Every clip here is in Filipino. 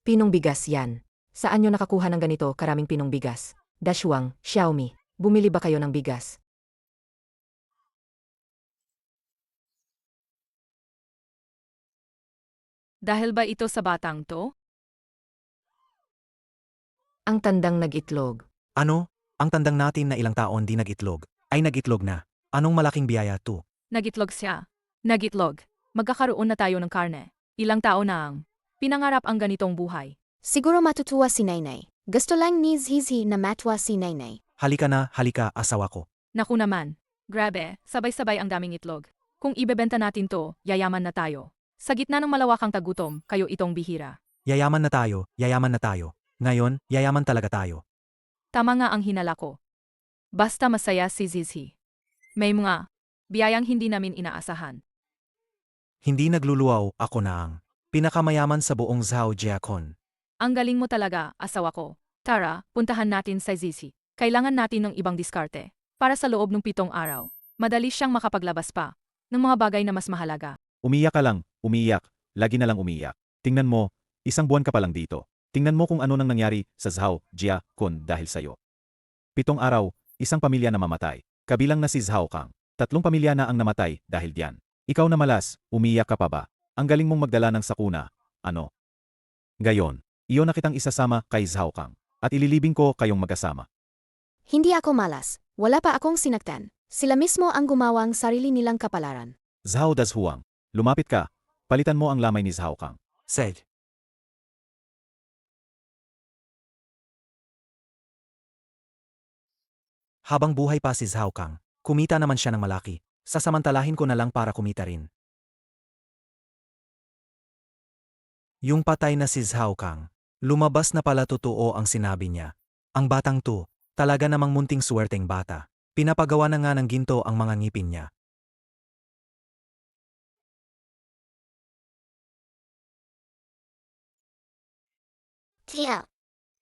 Pinong bigas yan. Saan nyo nakakuha ng ganito karaming pinong bigas? Dashuang, Xiaomi, bumili ba kayo ng bigas? Dahil ba ito sa batang to? Ang tandang nag-itlog. Ano? Ang tandang natin na ilang taon di nag-itlog, ay nag-itlog na. Anong malaking biyaya to? Nagitlog siya. Nagitlog. Magkakaroon na tayo ng karne. Ilang taon na ang pinangarap ang ganitong buhay. Siguro matutuwa si Nainay. Gusto lang ni Zizi na matwa si Nainay. Halika na, halika, asawa ko. Naku naman. Grabe, sabay-sabay ang daming itlog. Kung ibebenta natin to, yayaman na tayo. Sa gitna ng malawakang tagutom, kayo itong bihira. Yayaman na tayo, yayaman na tayo. Ngayon, yayaman talaga tayo. Tama nga ang hinala ko. Basta masaya si Zizi. May mga biyayang hindi namin inaasahan. Hindi nagluluwaw, ako na ang pinakamayaman sa buong Zhao Jiakon. Ang galing mo talaga, asawa ko. Tara, puntahan natin sa Zizi. Kailangan natin ng ibang diskarte. Para sa loob ng 7 araw, madali siyang makapaglabas pa ng mga bagay na mas mahalaga. Umiyak ka lang, umiyak, lagi na lang umiyak. Tingnan mo, 1 buwan ka pa lang dito. Tingnan mo kung ano nang nangyari sa Zhao Jiakun dahil sa'yo. 7 araw, 1 pamilya na mamatay. Kabilang na si Zhao Kang. 3 pamilya na ang namatay dahil diyan. Ikaw na malas, umiyak ka pa ba? Ang galing mong magdala ng sakuna. Ano? Gayon, iyon na kitang isasama kay Zhao Kang. At ililibing ko kayong magkasama. Hindi ako malas. Wala pa akong sinaktan. Sila mismo ang gumawang sarili nilang kapalaran. Zhao Dashuang, lumapit ka. Palitan mo ang lamay ni Zhao Kang. Said. Habang buhay pa si Zhao Kang, kumita naman siya ng malaki. Sasamantalahin ko na lang para kumita rin. Yung patay na si Zhao Kang, lumabas na pala totoo ang sinabi niya. Ang batang to, talaga namang munting suwerteng bata. Pinapagawa na nga ng ginto ang mga ngipin niya.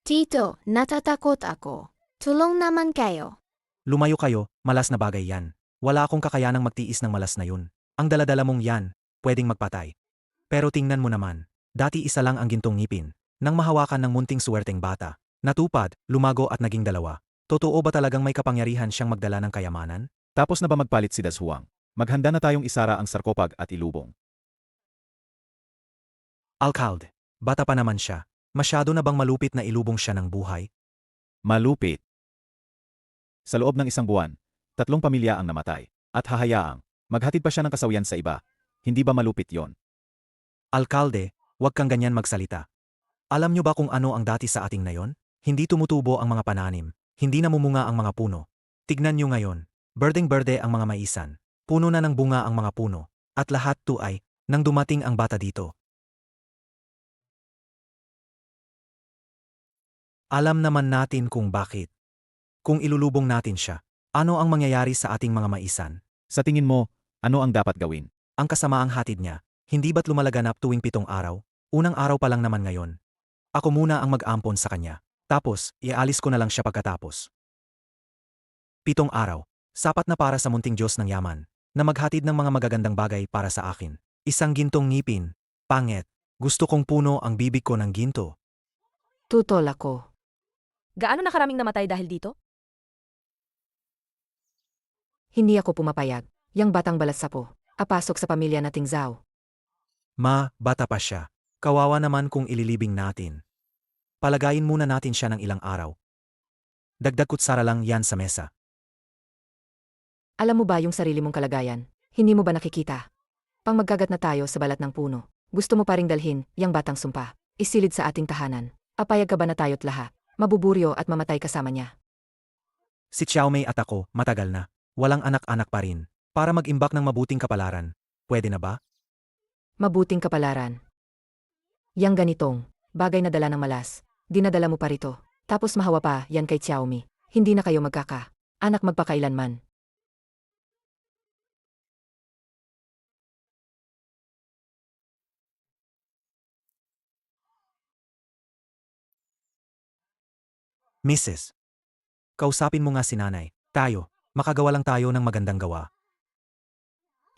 Tito, natatakot ako. Tulong naman kayo. Lumayo kayo, malas na bagay yan. Wala akong kakayanang magtiis ng malas na yun. Ang daladala mong yan, pwedeng magpatay. Pero tingnan mo naman, dati isa lang ang gintong ngipin. Nang mahawakan ng munting suwerteng bata, natupad, lumago at naging 2. Totoo ba talagang may kapangyarihan siyang magdala ng kayamanan? Tapos na ba magpalit si Dashuang? Maghanda na tayong isara ang sarkopag at ilubong. Alcalde, bata pa naman siya. Masyado na bang malupit na ilubong siya ng buhay? Malupit. Sa loob ng 1 buwan, 3 pamilya ang namatay. At hahayaang, maghatid pa siya ng kasawian sa iba. Hindi ba malupit yon? Alcalde, huwag kang ganyan magsalita. Alam niyo ba kung ano ang dati sa ating nayon? Hindi tumutubo ang mga pananim, hindi namumunga ang mga puno. Tignan niyo ngayon, berdeng-berde ang mga maisan, puno na ng bunga ang mga puno, at lahat to ay, nang dumating ang bata dito. Alam naman natin kung bakit. Kung ilulubong natin siya, ano ang mangyayari sa ating mga maisan? Sa tingin mo, ano ang dapat gawin? Ang kasamaang hatid niya, hindi ba't lumalaganap tuwing 7 araw? Unang araw pa lang naman ngayon. Ako muna ang mag-ampon sa kanya. Tapos, ialis ko na lang siya pagkatapos. 7 araw, sapat na para sa munting Diyos ng yaman, na maghatid ng mga magagandang bagay para sa akin. Isang gintong ngipin, pangit, gusto kong puno ang bibig ko ng ginto. Tutol ako. Gaano na karaming namatay dahil dito? Hindi ako pumapayag. Yang batang balatsapo, apasok sa pamilya nating Zhao. Ma, bata pa siya. Kawawa naman kung ililibing natin. Palagayin muna natin siya ng ilang araw. Dagdag kutsara lang yan sa mesa. Alam mo ba yung sarili mong kalagayan? Hindi mo ba nakikita? Pang magkagat na tayo sa balat ng puno, gusto mo pa ring dalhin yang batang sumpa, isilid sa ating tahanan. Apayag ka ba na tayo't lahat? Mabuburyo at mamatay kasama niya. Si Xiaomei at ako, matagal na. Walang anak-anak pa rin. Para mag-imbak ng mabuting kapalaran. Pwede na ba? Mabuting kapalaran. Yang ganitong, bagay na dala ng malas, dinadala mo pa rito. Tapos mahawa pa yan kay Xiaomi. Hindi na kayo anak magpakailanman. Mrs. Kausapin mo nga si nanay. Tayo, makagawa lang tayo ng magandang gawa.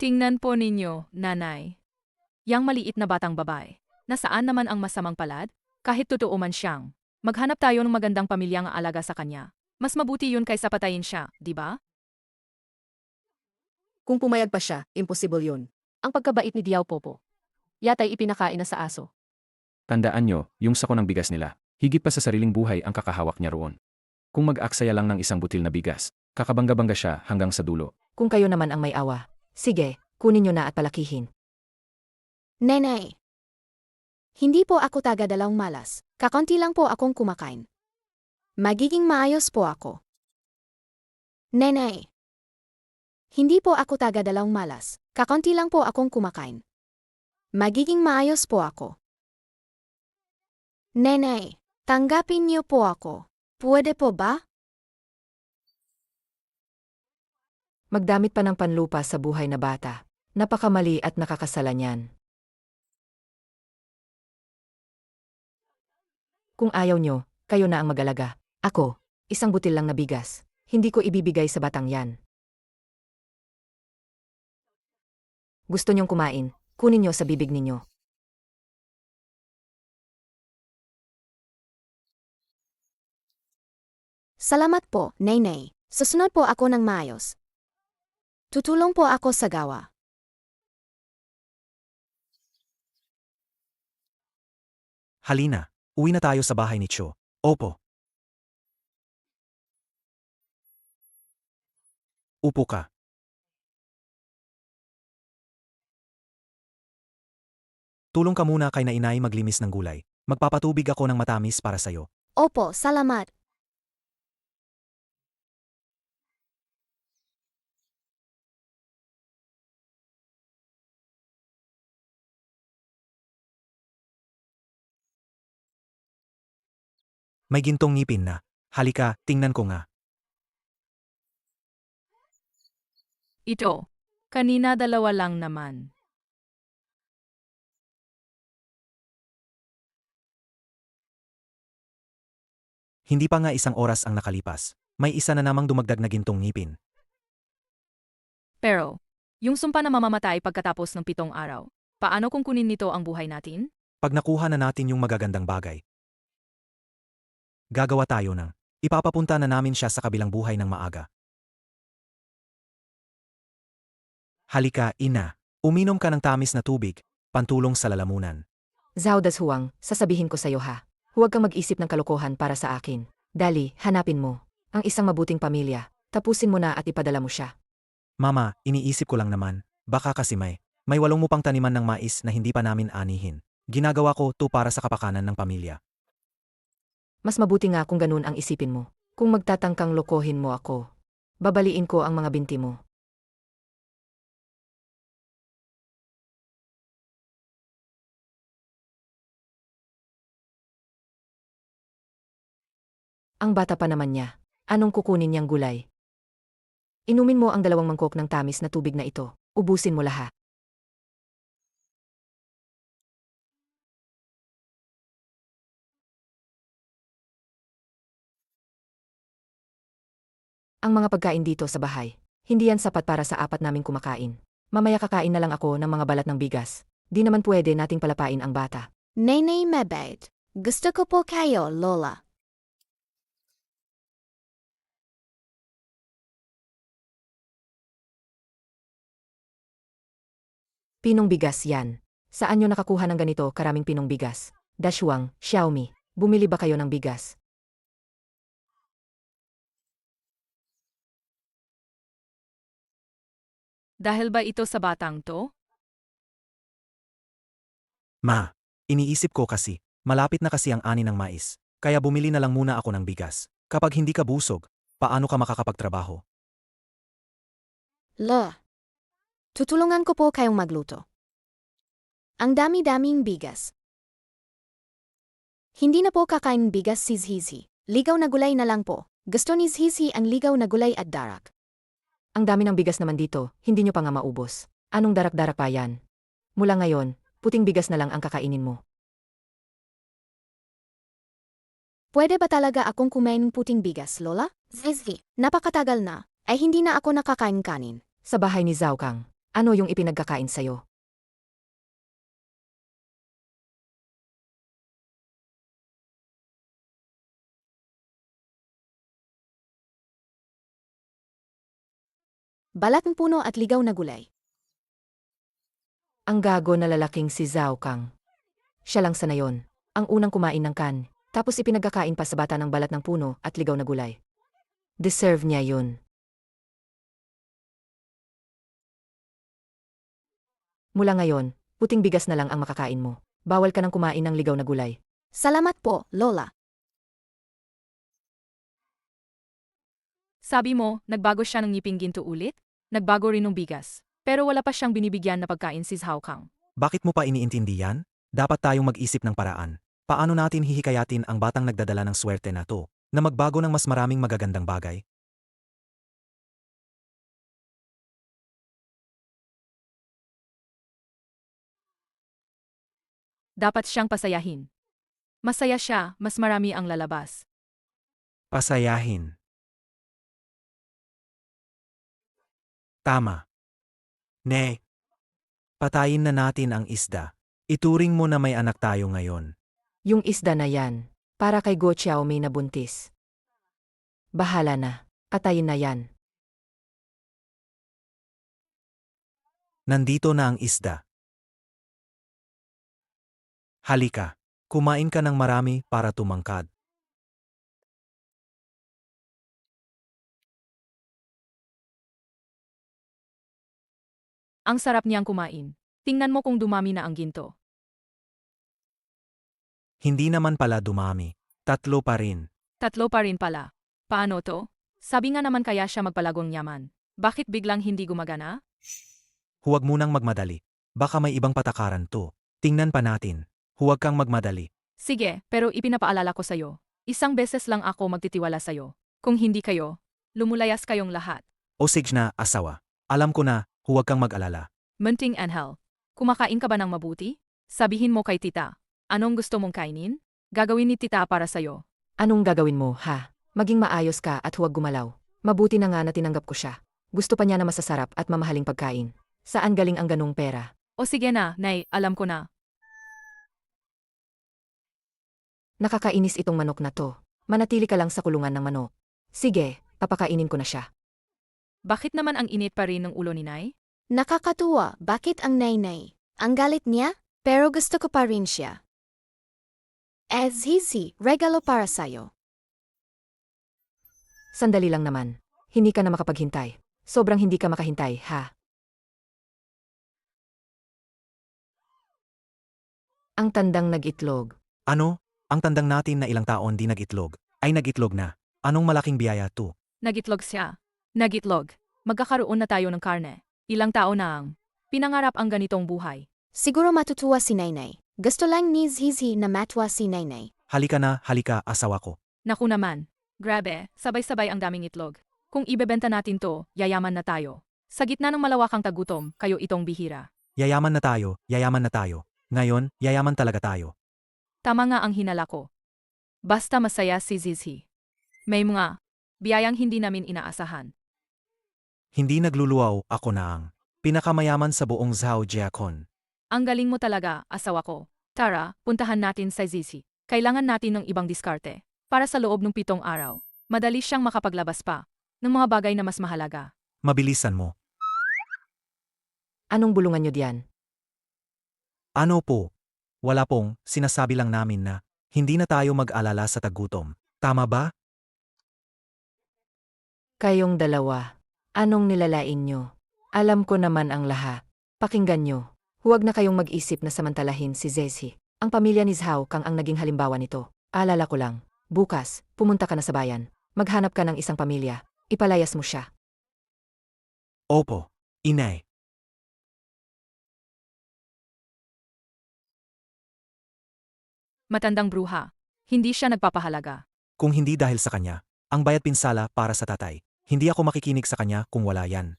Tingnan po ninyo, nanay. Yang maliit na batang babae. Nasaan naman ang masamang palad? Kahit totoo man siyang, maghanap tayo ng magandang pamilyang aalaga sa kanya. Mas mabuti yun kaysa patayin siya, di ba? Kung pumayag pa siya, imposible yun. Ang pagkabait ni Diao Popo. Yata'y ipinakain na sa aso. Tandaan nyo, yung sako ng bigas nila, higit pa sa sariling buhay ang kakahawak niya roon. Kung mag-aksaya lang ng isang butil na bigas, kakabangga-bangga siya hanggang sa dulo. Kung kayo naman ang may awa, sige, kunin nyo na at palakihin. Nenay. Hindi po ako taga-dalawang malas. Kakonti lang po akong kumakain. Magiging maayos po ako. Nenay. Hindi po ako taga-dalawang malas. Kakonti lang po akong kumakain. Magiging maayos po ako. Nenay, tanggapin niyo po ako. Pwede po ba? Magdamit pa ng panlupa sa buhay na bata. Napakamali at nakakasala niyan. Kung ayaw nyo, kayo na ang mag-alaga. Ako, isang butil lang na bigas. Hindi ko ibibigay sa batang yan. Gusto nyong kumain, kunin nyo sa bibig ninyo. Salamat po, Nenay. Susunod po ako ng maayos. Tutulong po ako sa gawa. Halina, uwi na tayo sa bahay ni Cho. Opo. Upo ka. Tulong ka muna kay na inay maglimis ng gulay. Magpapatubig ako ng matamis para sa'yo. Opo, salamat. May gintong ngipin na. Halika, tingnan ko nga. Ito. Kanina dalawa lang naman. Hindi pa nga isang oras ang nakalipas. May isa na namang dumagdag na gintong ngipin. Pero, yung sumpa na mamamatay pagkatapos ng 7 araw, paano kung kunin nito ang buhay natin? Pag nakuha na natin yung magagandang bagay, gagawa tayo ng ipapapunta na namin siya sa kabilang buhay ng maaga. Halika, ina. Uminom ka ng tamis na tubig, pantulong sa lalamunan. Zhao Dashuang, sasabihin ko sa'yo ha. Huwag kang mag-isip ng kalokohan para sa akin. Dali, hanapin mo ang isang mabuting pamilya. Tapusin mo na at ipadala mo siya. Mama, iniisip ko lang naman, baka kasi may 8 mo pang taniman ng mais na hindi pa namin anihin. Ginagawa ko to para sa kapakanan ng pamilya. Mas mabuti nga kung ganun ang isipin mo. Kung magtatangkang lokohin mo ako, babaliin ko ang mga binti mo. Ang bata pa naman niya. Anong kukunin niyang gulay? Inumin mo ang 2 mangkok ng tamis na tubig na ito. Ubusin mo lahat. Ang mga pagkain dito sa bahay, hindi yan sapat para sa 4 naming kumakain. Mamaya kakain na lang ako ng mga balat ng bigas. Di naman pwede nating palapain ang bata. Nenay mabait. Gusto ko po kayo, Lola. Pinong bigas yan. Saan nyo nakakuha ng ganito karaming pinong bigas? Dashuang, Xiaomi, bumili ba kayo ng bigas? Dahil ba ito sa batang to? Ma, iniisip ko kasi, malapit na kasi ang ani ng mais. Kaya bumili na lang muna ako ng bigas. Kapag hindi ka busog, paano ka makakapagtrabaho? La. Tutulungan ko po kayong magluto. Ang dami-daming bigas. Hindi na po kakain bigas si Zhizi. Ligaw na gulay na lang po. Gusto ni Zhizi ang ligaw na gulay at darak. Ang dami ng bigas naman dito, hindi nyo pa nga maubos. Anong darak-darak pa yan? Mula ngayon, puting bigas na lang ang kakainin mo. Pwede ba talaga akong kumain ng puting bigas, Lola? Zhizi, napakatagal na, ay hindi na ako nakakain kanin. Sa bahay ni Zhao Kang, ano yung ipinagkakain sa'yo? balat ng puno at ligaw na gulay. Ang gago na lalaking si Zhao Kang. Siya lang sana yon. Ang unang kumain ng kan, tapos ipinagkakain pa sa bata ng balat ng puno at ligaw na gulay. Deserve niya yun. Mula ngayon, puting bigas na lang ang makakain mo. Bawal ka nang kumain ng ligaw na gulay. Salamat po, Lola. Sabi mo, nagbago siya ng ngiping ginto ulit? Nagbago rin ng bigas. Pero wala pa siyang binibigyan na pagkain si Zhao Kang. Bakit mo pa iniintindi yan? Dapat tayong mag-isip ng paraan. Paano natin hihikayatin ang batang nagdadala ng swerte na to, na magbago ng mas maraming magagandang bagay? Dapat siyang pasayahin. Masaya siya, mas marami ang lalabas. Pasayahin. Tama. Ne. Patayin na natin ang isda. Ituring mo na may anak tayo ngayon. Yung isda na yan, para kay Go Xiao may nabuntis. Bahala na, patayin na yan. Nandito na ang isda. Halika, kumain ka ng marami para tumangkad. Ang sarap niyang kumain. Tingnan mo kung dumami na ang ginto. Hindi naman pala dumami. 3 pa rin. 3 pa rin pala. Paano to? Sabi nga naman kaya siya magpalagong yaman. Bakit biglang hindi gumagana? Huwag munang magmadali. Baka may ibang patakaran to. Tingnan pa natin. Huwag kang magmadali. Sige, pero ipinapaalala ko sa'yo. Isang beses lang ako magtitiwala sa'yo. Kung hindi kayo, lumulayas kayong lahat. O sige na, asawa. Alam ko na, huwag kang mag-alala. Munting Angel, kumakain ka ba ng mabuti? Sabihin mo kay tita, anong gusto mong kainin? Gagawin ni tita para sa'yo. Anong gagawin mo, ha? Maging maayos ka at huwag gumalaw. Mabuti na nga na tinanggap ko siya. Gusto pa niya na masasarap at mamahaling pagkain. Saan galing ang ganung pera? O sige na, Nay, alam ko na. Nakakainis itong manok na to. Manatili ka lang sa kulungan ng manok. Sige, papakainin ko na siya. Bakit naman ang init pa rin ng ulo ni Nay? Nakakatuwa, bakit ang nainay? Ang galit niya? Pero gusto ko pa rin siya. As hisi, regalo para sa'yo. Sandali lang naman. Hindi ka na makapaghintay. Sobrang hindi ka makahintay, ha? Ang tandang nag-itlog. Ano? Ang tandang natin na ilang taon di nag-itlog, ay nag-itlog na. Anong malaking biyaya to? Nagitlog siya. Nagitlog. Magkakaroon na tayo ng karne. Ilang tao na ang pinangarap ang ganitong buhay. Siguro matutuwa si Nainay. Gusto lang ni Zizi na matwa si Nainay. Halika na, halika, asawa ko. Naku naman. Grabe, sabay-sabay ang daming itlog. Kung ibebenta natin to, yayaman na tayo. Sa gitna ng malawakang tagutom, kayo itong bihira. Yayaman na tayo, yayaman na tayo. Ngayon, yayaman talaga tayo. Tama nga ang hinala ko. Basta masaya si Zizi. May mga biyayang hindi namin inaasahan. Hindi nagluluwaw, ako na ang pinakamayaman sa buong Zhao Jiakon. Ang galing mo talaga, asawa ko. Tara, puntahan natin sa Zizi. Kailangan natin ng ibang diskarte. Para sa loob ng 7 araw, madali siyang makapaglabas pa ng mga bagay na mas mahalaga. Mabilisan mo. Anong bulungan nyo diyan? Ano po? Wala pong, sinasabi lang namin na hindi na tayo mag-alala sa tagutom. Tama ba? Kayong dalawa. Anong nilalain nyo? Alam ko naman ang lahat. Pakinggan nyo. Huwag na kayong mag-isip na samantalahin si Zezi. Ang pamilya ni Zhao Kang ang naging halimbawa nito. Alala ko lang. Bukas, pumunta ka na sa bayan. Maghanap ka ng isang pamilya. Ipalayas mo siya. Opo, inay. Matandang bruha. Hindi siya nagpapahalaga. Kung hindi dahil sa kanya, ang bayad pinsala para sa tatay. Hindi ako makikinig sa kanya kung wala yan.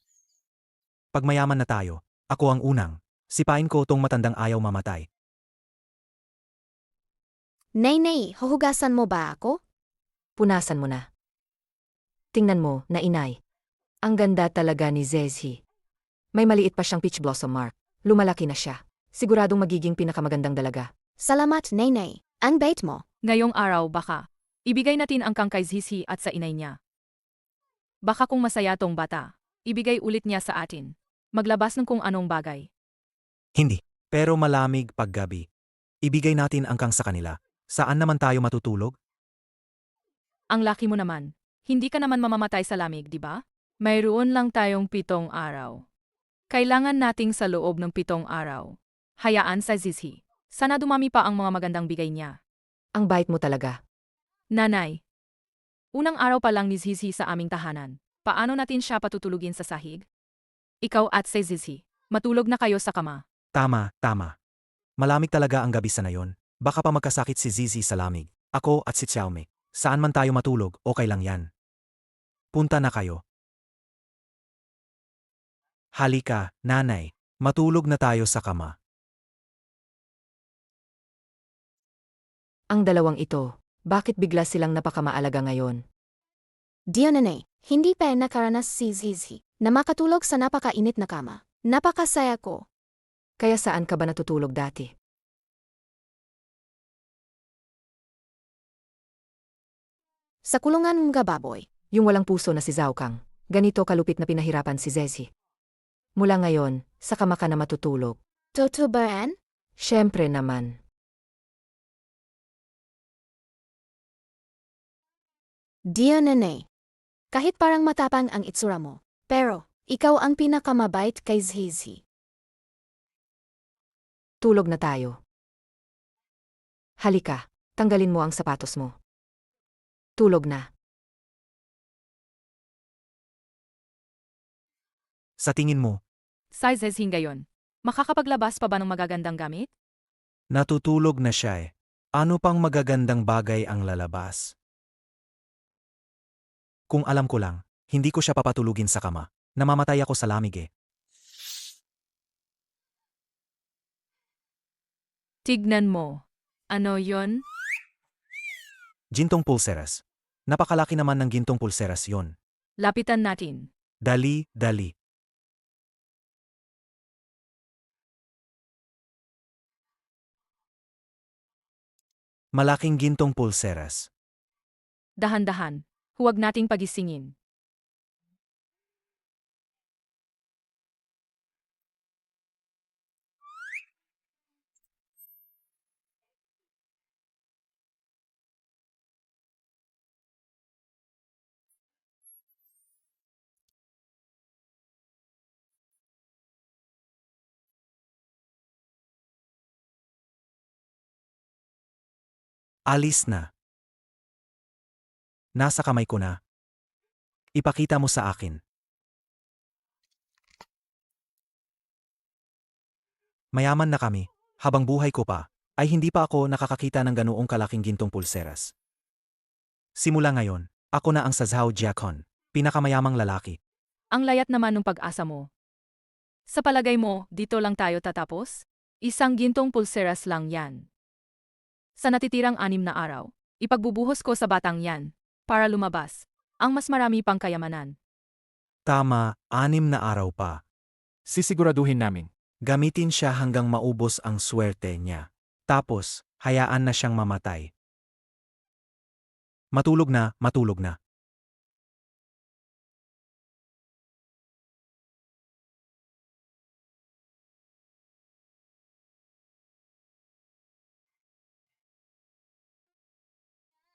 Pag mayaman na tayo, ako ang unang. Sipain ko tong matandang ayaw mamatay. Nainay, huhugasan mo ba ako? Punasan mo na. Tingnan mo, na inay. Ang ganda talaga ni Zezi. May maliit pa siyang peach blossom mark. Lumalaki na siya. Siguradong magiging pinakamagandang dalaga. Salamat, Nainay. Ang bait mo. Ngayong araw baka, ibigay natin ang kang kay Zizi at sa inay niya. Baka kung masaya tong bata, ibigay ulit niya sa atin. Maglabas ng kung anong bagay. Hindi. Pero malamig paggabi. Ibigay natin ang kang sa kanila. Saan naman tayo matutulog? Ang laki mo naman. Hindi ka naman mamamatay sa lamig, di ba? Mayroon lang tayong 7 araw. Kailangan nating sa loob ng 7 araw. Hayaan sa Zizi. Sana dumami pa ang mga magandang bigay niya. Ang bait mo talaga. Nanay. Unang araw pa lang ni Zizi sa aming tahanan. Paano natin siya patutulugin sa sahig? Ikaw at si Zizi, matulog na kayo sa kama. Tama, tama. Malamig talaga ang gabi sa nayon. Baka pa magkasakit si Zizi sa lamig. Ako at si Xiaomi. Saan man tayo matulog, okay lang yan. Punta na kayo. Halika, nanay. Matulog na tayo sa kama. Ang dalawang ito, bakit bigla silang napakamaalaga ngayon? Nanay, hindi pa nakaranas si Zizi na makatulog sa napakainit na kama. Napakasaya ko. Kaya saan ka ba natutulog dati? Sa kulungan mga baboy. Yung walang puso na si Zhao Kang. Ganito kalupit na pinahirapan si Zezi. Mula ngayon, sa kama ka na matutulog. Totoo ba yan? Siyempre naman. Nanay. Kahit parang matapang ang itsura mo, pero ikaw ang pinakamabait kay Zizi. Tulog na tayo. Halika, tanggalin mo ang sapatos mo. Tulog na. Sa tingin mo, Sa Zizi ngayon, makakapaglabas pa ba ng magagandang gamit? natutulog na siya eh. Ano pang magagandang bagay ang lalabas? Kung alam ko lang, hindi ko siya papatulugin sa kama. Namamatay ako sa lamig eh. Tignan mo. Ano yon? Gintong pulseras. Napakalaki naman ng gintong pulseras yon. Lapitan natin. Dali, dali. Malaking gintong pulseras. Dahan-dahan. Huwag nating pagisingin. Alis na. Nasa kamay ko na. Ipakita mo sa akin. Mayaman na kami. Habang buhay ko pa, ay hindi pa ako nakakakita ng ganoong kalaking gintong pulseras. Simula ngayon, ako na ang sa Zhao Jiakon, pinakamayamang lalaki. Ang layat naman ng pag-asa mo. Sa palagay mo, dito lang tayo tatapos? Isang gintong pulseras lang yan. Sa natitirang 6 na araw, ipagbubuhos ko sa batang yan, para lumabas, ang mas marami pang kayamanan. Tama, 6 na araw pa. Sisiguraduhin namin. Gamitin siya hanggang maubos ang swerte niya. Tapos, hayaan na siyang mamatay. Matulog na, matulog na.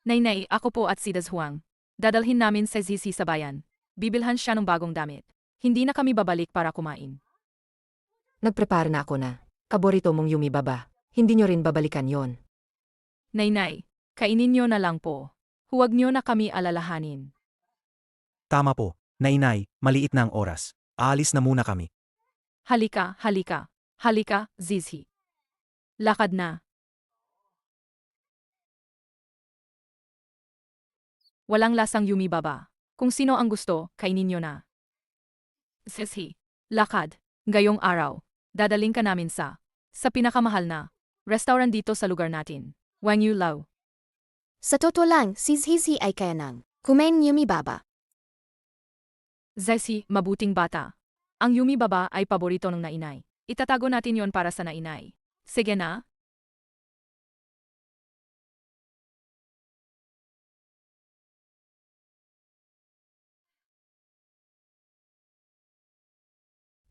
Nainay, ako po at si Dazhuang. Dadalhin namin sa Zizi sa bayan. Bibilhan siya ng bagong damit. Hindi na kami babalik para kumain. Nagprepare na ako na. Kaborito mong Yumi Baba. Hindi nyo rin babalikan yon. Nainay, kainin niyo na lang po. Huwag niyo na kami alalahanin. Tama po, nainay, maliit na ang oras. Aalis na muna kami. Halika, halika. Halika, Zizi. Lakad na. Walang lasang Yumi Baba. Kung sino ang gusto, kainin niyo na. Zizi. Lakad. Ngayong araw, dadaling ka namin sa pinakamahal na restaurant dito sa lugar natin. Wang Yu Lao. Sa totoo lang, si Zizi ay kaya nang kumain Yumi Baba. Zizi, mabuting bata. Ang Yumi Baba ay paborito ng nainay. Itatago natin yon para sa nainay. Sige na,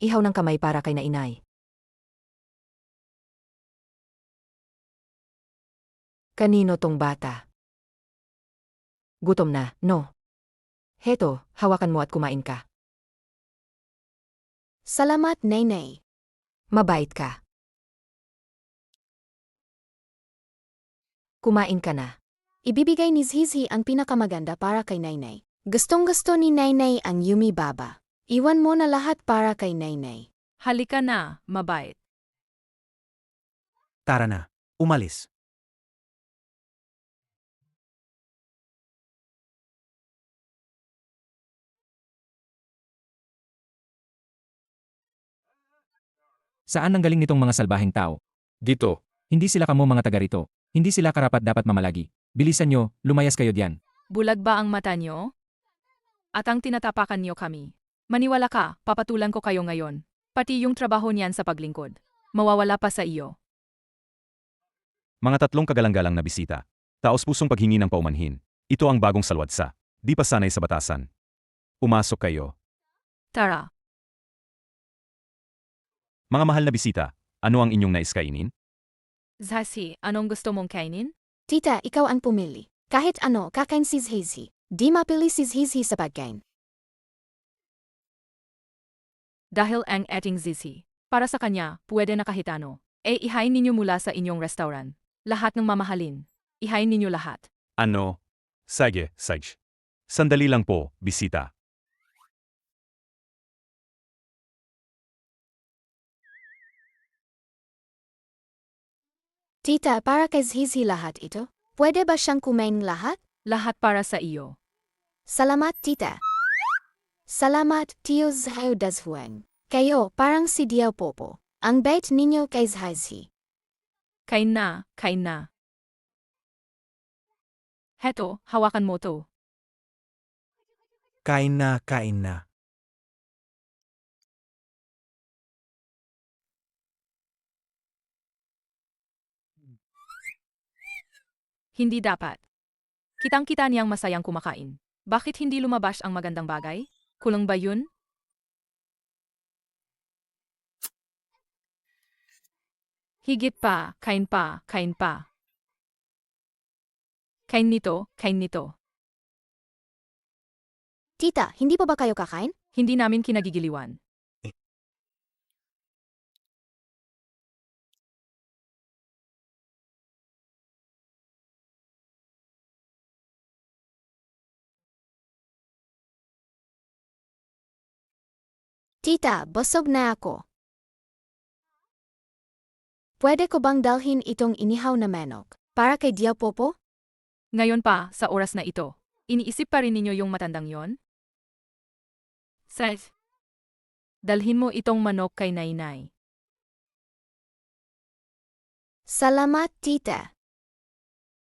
Ihaw ng kamay para kay na inay. Kanino tong bata? Gutom na, no? Heto, hawakan mo at kumain ka. Salamat, Nenay. Mabait ka. Kumain ka na. Ibibigay ni Zizi ang pinakamaganda para kay Nainay. Gustong-gusto ni Nainay ang Yumi Baba. Iwan mo na lahat para kay Nainay. Halika na, mabait. Tara na, umalis. Saan ang galing nitong mga salbahing tao? Dito. Hindi sila kamo mga taga rito. Hindi sila karapat-dapat mamalagi. Bilisan nyo, lumayas kayo diyan. Bulag ba ang mata nyo? At ang tinatapakan nyo kami. Maniwala ka, papatulan ko kayo ngayon. Pati yung trabaho niyan sa paglingkod. Mawawala pa sa iyo. Mga tatlong kagalang-galang na bisita. Taos-pusong paghingi ng paumanhin. Ito ang bagong salwadsa. Di pa sanay sa batasan. Pumasok kayo. Tara, Mga mahal na bisita, ano ang inyong nais kainin? Zazi, anong gusto mong kainin? Tita, ikaw ang pumili. Kahit ano, kakain si Zizi. Di mapili si Zizi sa pagkain. Dahil ang ating Zizi. Para sa kanya, pwede na kahit ano. Ihain ninyo mula sa inyong restaurant. Lahat ng mamahalin. Ihain ninyo lahat. Ano? Sige. Sandali lang po, bisita. Tita, para kay Zizi lahat ito? Pwede ba siyang kumain lahat? Lahat para sa iyo. Salamat, tita. Salamat, Tio Zhayo Dazhuang. Kayo, parang si Diao Popo. Ang bait ninyo kay Zizi. Kain na. Heto, hawakan mo to. Kain na. Hindi dapat. Kitang-kita niyang masayang kumakain. Bakit hindi lumabas ang magandang bagay? Kulang ba yun? Higit pa, kain pa. Kain nito. Tita, hindi pa ba kayo kakain? Hindi namin kinagigiliwan. Tita, busog na ako. Pwede ko bang dalhin itong inihaw na manok para kay Diao Popo? Ngayon pa, sa oras na ito. Iniisip pa rin ninyo yung matandang yon? Seth, dalhin mo itong manok kay Nainay. Salamat, tita.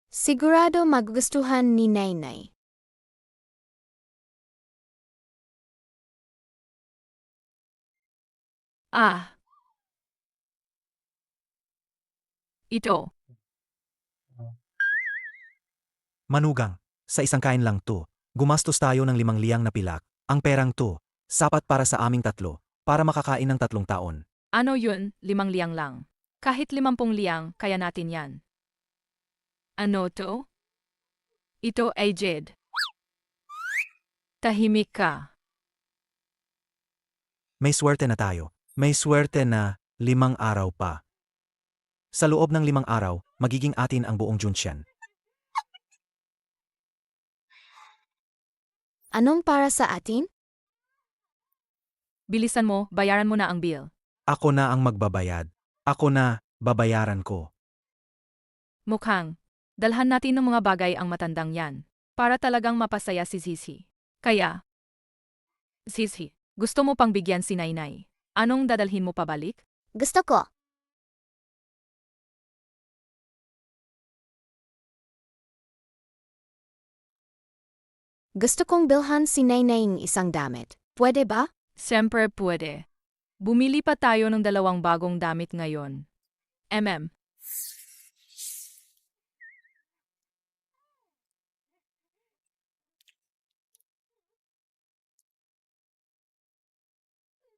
Sigurado magugustuhan ni Nainay. Ah. Ito. Manugang, sa isang kain lang to. Gumastos tayo ng 5 liyang na pilak. Ang perang to, sapat para sa aming tatlo, para makakain ng 3 taon. Ano yun, 5 liyang lang. Kahit 50 liyang, kaya natin yan. Ano to? Ito ay Jed. Tahimik ka. May swerte na tayo. May swerte na 5 araw pa. Sa loob ng 5 araw, magiging atin ang buong Junshan. Anong para sa atin? Bilisan mo, bayaran mo na ang bill. Ako na ang magbabayad. Ako na, babayaran ko. Mukhang, dalhan natin ng mga bagay ang matandang yan. Para talagang mapasaya si Zizi. Kaya, Zizi, gusto mo pang bigyan si Nainay? Anong dadalhin mo pabalik? Gusto ko. Gusto kong bilhan si Nainay ng isang damit. Pwede ba? Siyempre pwede. Bumili pa tayo ng 2 bagong damit ngayon.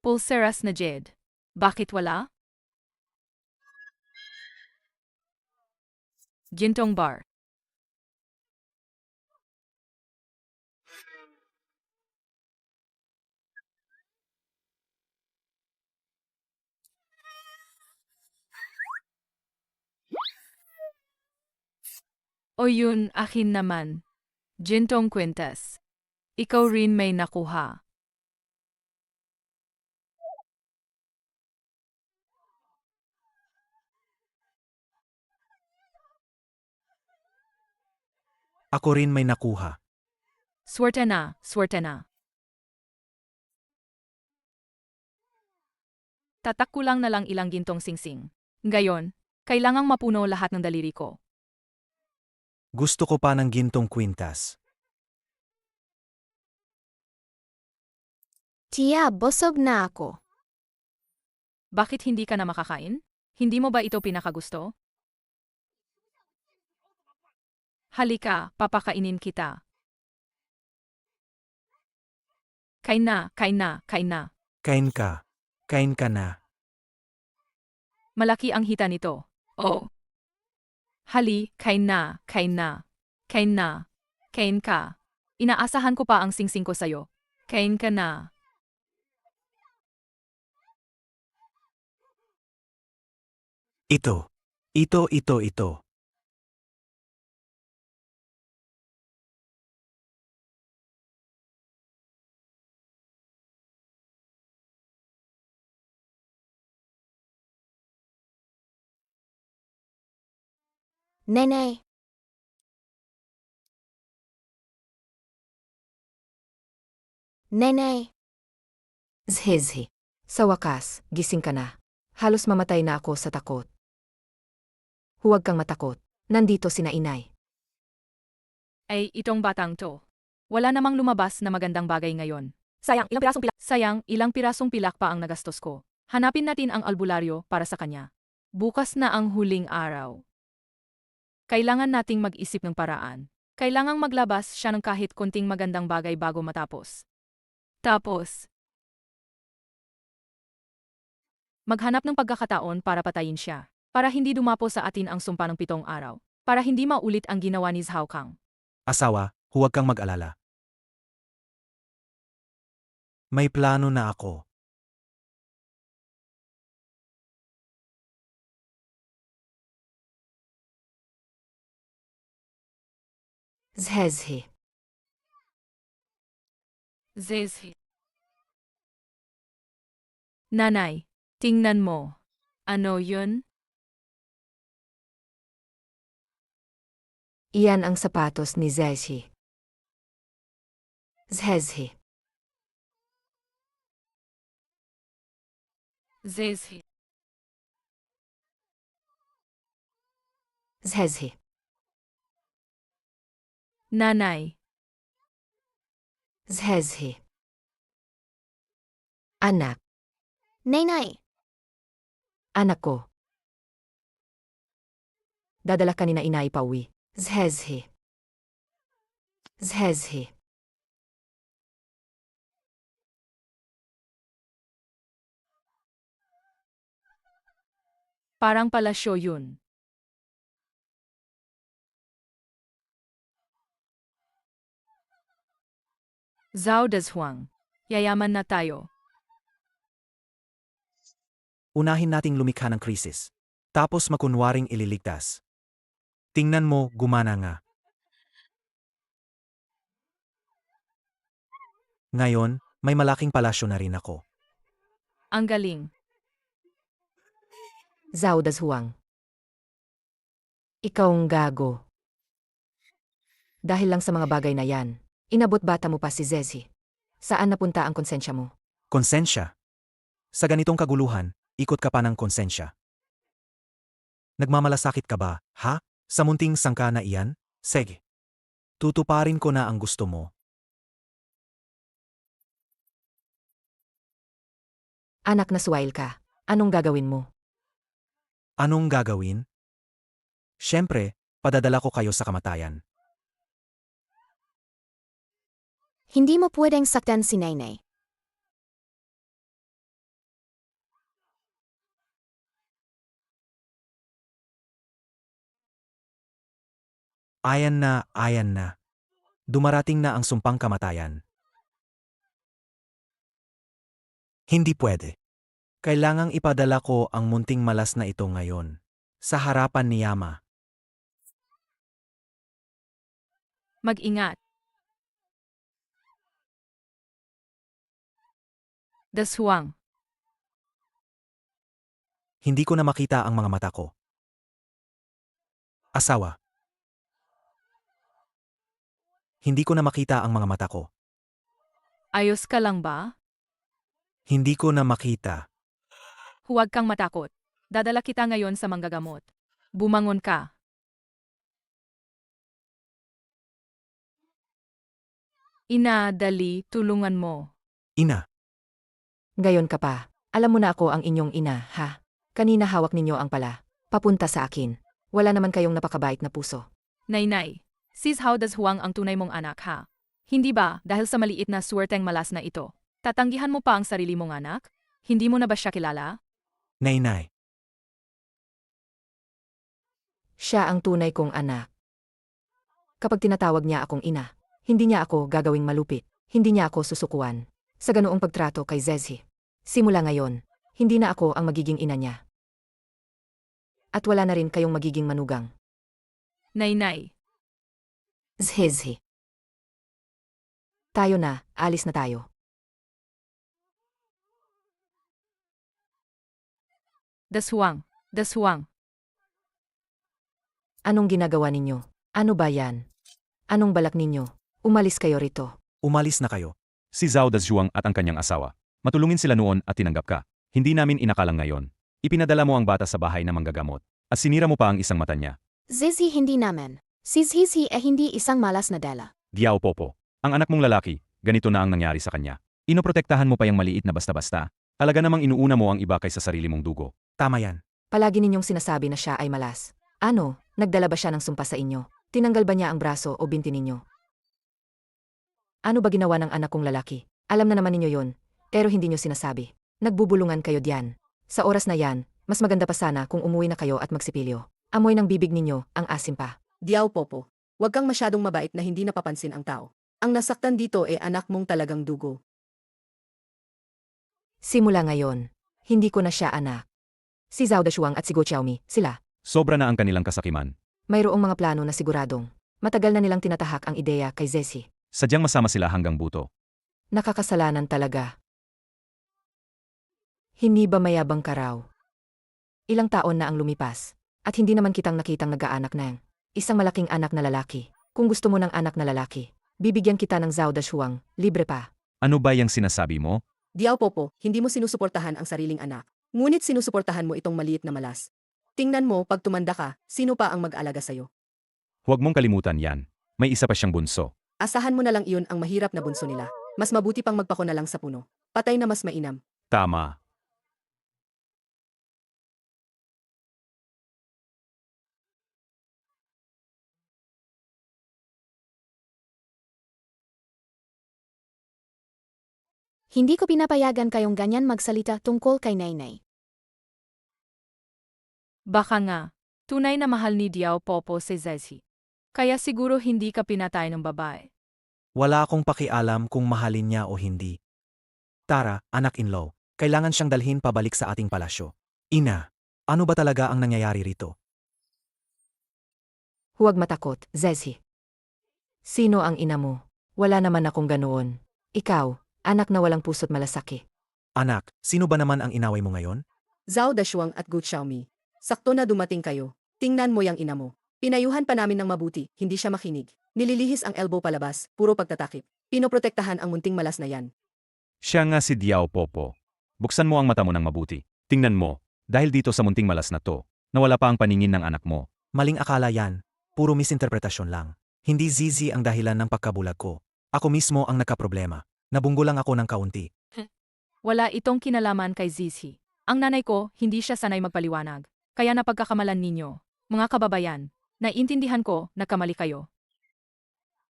Pulseras na jade. Bakit wala? Gintong bar. O yun, akin naman. Gintong kwintas. Ikaw rin may nakuha. Ako rin may nakuha. Swerte na, swerte na. Tatakkulang na lang ilang gintong singsing. Ngayon, kailangang mapuno lahat ng daliri ko. Gusto ko pa ng gintong kwintas. Tia, busog na ako. Bakit hindi ka na makakain? Hindi mo ba ito pinakagusto? Halika, papakainin kita. Kain na, kain na, kain na. Kain ka. Kain ka na. Malaki ang hita nito. Oh. Hali, kain na, kain na. Kain na. Kain ka. Inaasahan ko pa ang singsing ko sa'yo. Kain ka na. Ito. Ito. Nenay. Nenay. Zhezhi. Sa wakas, gising ka na. Halos mamatay na ako sa takot. Huwag kang matakot. Nandito sina inay. Ay, itong batang to. Wala namang lumabas na magandang bagay ngayon. Sayang, ilang pirasong pilak Pa ang nagastos ko. Hanapin natin ang albularyo para sa kanya. Bukas na ang huling araw. Kailangan nating mag-isip ng paraan. Kailangang maglabas siya ng kahit konting magandang bagay bago matapos. Tapos, maghanap ng pagkakataon para patayin siya. Para hindi dumapo sa atin ang sumpa ng 7 araw. Para hindi maulit ang ginawa ni Zhao Kang. Asawa, huwag kang mag-alala. May plano na ako. Zhezhi. Zhezhi. Nanay, tingnan mo. Ano yun? Iyan ang sapatos ni Zhezhi. Zhezhi. Zhezhi. Zhezhi. Nanay. Zhezhi. Anak. Nenay. Anak ko. Dadala ka ni na inay pauwi. Zhezhi. Zhezhi. Parang palasyo yun. Zhao Dazhuang. Yayaman na tayo. Unahin nating lumikha ng krisis. Tapos makunwaring ililigtas. Tingnan mo, gumana nga. Ngayon, may malaking palasyo na rin ako. Ang galing. Zhao Dazhuang. Ikaw ang gago. Dahil lang sa mga bagay na yan, inabot bata mo pa si Zhezhi. Saan napunta ang konsensya mo? Konsensya. Sa ganitong kaguluhan, ikot ka pa ng konsensya. Nagmamalasakit ka ba, ha? Sa munting sangka na iyan? Sige. Tutuparin ko na ang gusto mo. Anak na suwail ka. Anong gagawin mo? Anong gagawin? Siyempre, padadala ko kayo sa kamatayan. Hindi mo pwedeng saktan si Nenay. Ayan na, ayan na. Dumarating na ang sumpang kamatayan. Hindi pwede. Kailangang ipadala ko ang munting malas na ito ngayon. Sa harapan ni Yama. Mag-ingat. Daswang. Hindi ko na makita ang mga mata ko. Asawa. Hindi ko na makita ang mga mata ko. Ayos ka lang ba? Hindi ko na makita. Huwag kang matakot. Dadala kita ngayon sa manggagamot. Bumangon ka. Ina, dali, tulungan mo. Ina, Gayon ka pa. Alam mo na ako ang inyong ina, ha? Kanina hawak ninyo ang pala. Papunta sa akin. Wala naman kayong napakabait na puso. Nainay, sis how does Huang ang tunay mong anak ha? Hindi ba dahil sa maliit na suwerteng malas na ito? Tatanggihan mo pa ang sarili mong anak? Hindi mo na ba siya kilala? Nainay. Siya ang tunay kong anak. Kapag tinatawag niya akong ina, hindi niya ako gagawing malupit. Hindi niya ako susukuan. Sa ganoong pagtrato kay Zezi. Simula ngayon, hindi na ako ang magiging ina niya. At wala na rin kayong magiging manugang. Nainay, Zezi. Tayo na, alis na tayo. Daswang. Anong ginagawa ninyo? Ano ba yan? Anong balak ninyo? Umalis kayo rito. Umalis na kayo. Si Zhao Dazhuang at ang kanyang asawa. Matulungin sila noon at tinanggap ka. Hindi namin inakalang ngayon. Ipinadala mo ang bata sa bahay na manggagamot. At sinira mo pa ang isang mata niya. Zizi hindi naman. Si Zizi hindi isang malas na dala. Diao Popo. Ang anak mong lalaki, ganito na ang nangyari sa kanya. Inoprotektahan mo pa yung maliit na basta-basta. Talaga namang inuuna mo ang iba kaysa sarili mong dugo. Tama yan. Palagi ninyong sinasabi na siya ay malas. Ano, nagdala ba siya ng sumpa sa inyo? Tinanggal ba niya ang braso o binti ninyo? Ano ba ginawa ng anak kong lalaki? Alam na naman ninyo yon, pero hindi nyo sinasabi. Nagbubulungan kayo diyan. Sa oras na yan, mas maganda pa sana kung umuwi na kayo at magsipilyo. Amoy ng bibig ninyo, ang asim pa. Diaw Popo, huwag kang masyadong mabait na hindi napapansin ang tao. Ang nasaktan dito anak mong talagang dugo. Simula ngayon, hindi ko na siya anak. Si Zhao Dashuang at si Go Xiaomi, sila. Sobra na ang kanilang kasakiman. Mayroong mga plano na siguradong. Matagal na nilang tinatahak ang ideya kay Zesi. Sadyang masama sila hanggang buto. Nakakasalanan talaga. Hindi ba mayabang ka raw? Ilang taon na ang lumipas, at hindi naman kitang nakitang nag-aanak ng isang malaking anak na lalaki. Kung gusto mo ng anak na lalaki, bibigyan kita ng Zhao Dashuang, libre pa. Ano ba yung sinasabi mo? Diaw Popo, hindi mo sinusuportahan ang sariling anak. Ngunit sinusuportahan mo itong maliit na malas. Tingnan mo, pag tumanda ka, sino pa ang mag-alaga sa'yo? Huwag mong kalimutan yan. May isa pa siyang bunso. Asahan mo na lang iyon ang mahirap na bunso nila. Mas mabuti pang magpako na lang sa puno. Patay na mas mainam. Tama. Hindi ko pinapayagan kayong ganyan magsalita tungkol kay Nainay. Baka nga, tunay na mahal ni Diao Popo si Zezi. Kaya siguro hindi ka pinatay ng babae. Wala akong pakialam kung mahalin niya o hindi. Tara, anak-in-law, kailangan siyang dalhin pabalik sa ating palasyo. Ina, ano ba talaga ang nangyayari rito? Huwag matakot, Zesi. Sino ang ina mo? Wala naman akong ganoon. Ikaw, anak na walang puso't malasaki. Anak, sino ba naman ang inaway mo ngayon? Zhao Dashuang at Gu Xiaomi. Sakto na dumating kayo. Tingnan mo yang ina mo. Pinayuhan pa namin ng mabuti, hindi siya makinig. Nililihis ang elbow palabas, puro pagtatakip. Pinoprotektahan ang munting malas na yan. Siya nga si Diao Popo. Buksan mo ang mata mo ng mabuti. Tingnan mo, dahil dito sa munting malas na to, nawala pa ang paningin ng anak mo. Maling akala yan. Puro misinterpretasyon lang. Hindi Zizi ang dahilan ng pagkabulag ko. Ako mismo ang nagkaproblema. Nabunggo lang ako ng kaunti. Wala itong kinalaman kay Zizi. Ang nanay ko, hindi siya sanay magpaliwanag. Kaya napagkakamalan ninyo. Mga kababayan, naiintindihan ko, nagkamali kayo.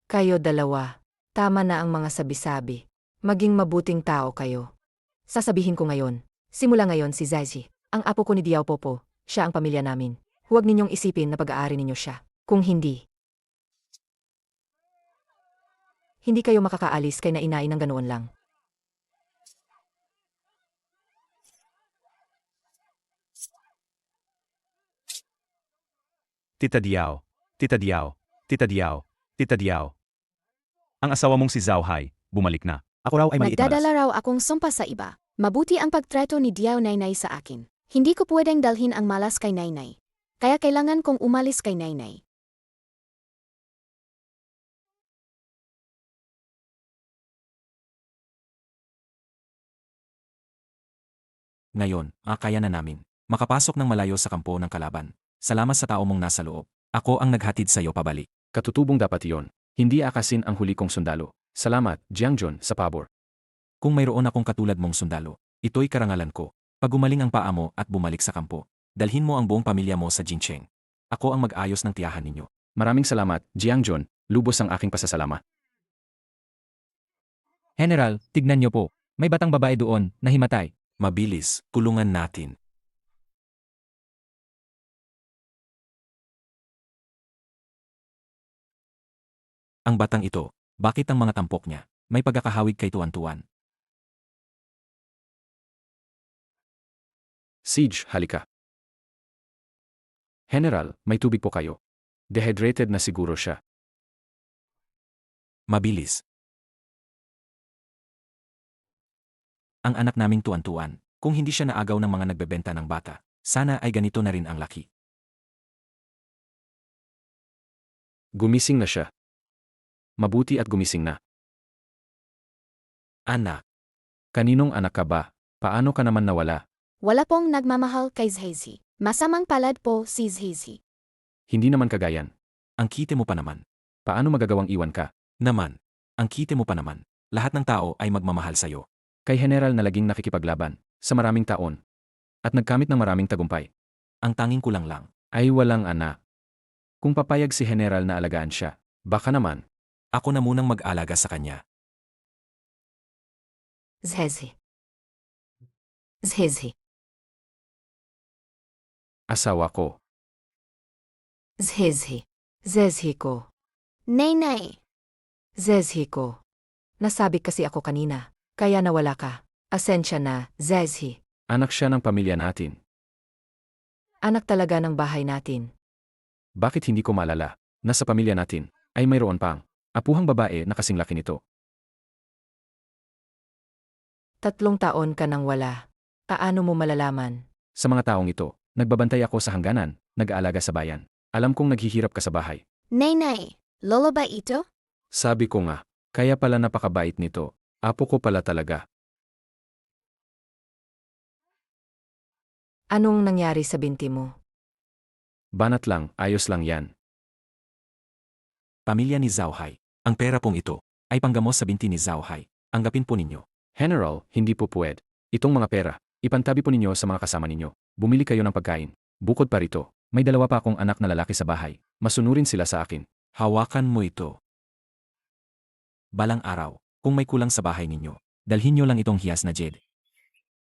Kayo dalawa, tama na ang mga sabi-sabi. Maging mabuting tao kayo. Sasabihin ko ngayon, simula ngayon si Zezi, ang apo ko ni Diao Popo, siya ang pamilya namin. Huwag ninyong isipin na pag-aari ninyo siya. Kung hindi, Hindi kayo makakaalis kay nainain ng ganoon lang. Tita Diao, Tita Diao, Tita Diao, Tita Diao. Ang asawa mong si Zhao Hai, bumalik na. Ako raw ay maliit na Nagdadala malas. raw akong sumpa sa iba. Mabuti ang pagtrato ni Diao Nainay sa akin. Hindi ko pwedeng dalhin ang malas kay Nainay. Kaya kailangan kong umalis kay Nainay. Ngayon, kaya na namin. Makapasok ng malayo sa kampo ng kalaban. Salamat sa tao mong nasa loob. Ako ang naghatid sa iyo pabalik. Katutubong dapat iyon. Hindi akasin ang huli kong sundalo. Salamat, Jiangjun, sa pabor. Kung mayroon akong katulad mong sundalo, ito'y karangalan ko. Pag gumaling ang paa mo at bumalik sa kampo, dalhin mo ang buong pamilya mo sa Jincheng. Ako ang mag-ayos ng tiyahan ninyo. Maraming salamat, Jiangjun. Lubos ang aking pasasalamat. General, tignan niyo po. May batang babae doon na himatay. Mabilis, kulungan natin. Ang batang ito, bakit ang mga tampok niya, may pagkakahawig kay Tuan-Tuan? Siege, halika. General, may tubig po kayo. Dehydrated na siguro siya. Mabilis. Ang anak naming Tuan-Tuan, kung hindi siya naagaw ng mga nagbebenta ng bata, sana ay ganito na rin ang laki. Gumising na siya. Mabuti at gumising na. Anak, Kaninong anak ka ba? Paano ka naman nawala? Wala pong nagmamahal kay Zhezi. Masamang palad po si Zhezi. Hindi naman kagayan. ang kite mo pa naman. Paano magagawang iwan ka? Naman, ang kite mo pa naman. Lahat ng tao ay magmamahal sa'yo. Kay General na laging nakikipaglaban sa maraming taon. At nagkamit ng maraming tagumpay. Ang tanging kulang lang. Ay walang anak. Kung papayag si General na alagaan siya, baka naman. Ako na munang mag-alaga sa kanya. Zhezi. Zhezi. Asawa ko. Zhezi. Zhezi ko. Nainay. Zhezi ko. Nasabi kasi ako kanina, kaya nawala ka. Asensya na, Zhezi. Anak siya ng pamilya natin. Anak talaga ng bahay natin. Bakit hindi ko maalala na sa pamilya natin ay mayroon pang apuhang babae na kasing laki nito? 3 taon ka nang wala. Paano mo malalaman? Sa mga taong ito, nagbabantay ako sa hangganan, nag-aalaga sa bayan. Alam kong naghihirap ka sa bahay. Nainay. Lolo ba ito? Sabi ko nga, kaya pala napakabait nito. Apo ko pala talaga. Anong nangyari sa binti mo? Banat lang, ayos lang yan. Pamilya ni Zhao Hai. Ang pera pong ito ay panggamos sa binti ni Zhao Hai. Anggapin po ninyo. General, hindi po puwed. Itong mga pera, ipantabi po ninyo sa mga kasama ninyo. Bumili kayo ng pagkain. Bukod pa rito, may 2 pa akong anak na lalaki sa bahay. Masunurin sila sa akin. Hawakan mo ito. Balang araw, kung may kulang sa bahay ninyo, dalhin nyo lang itong hiyas na jade.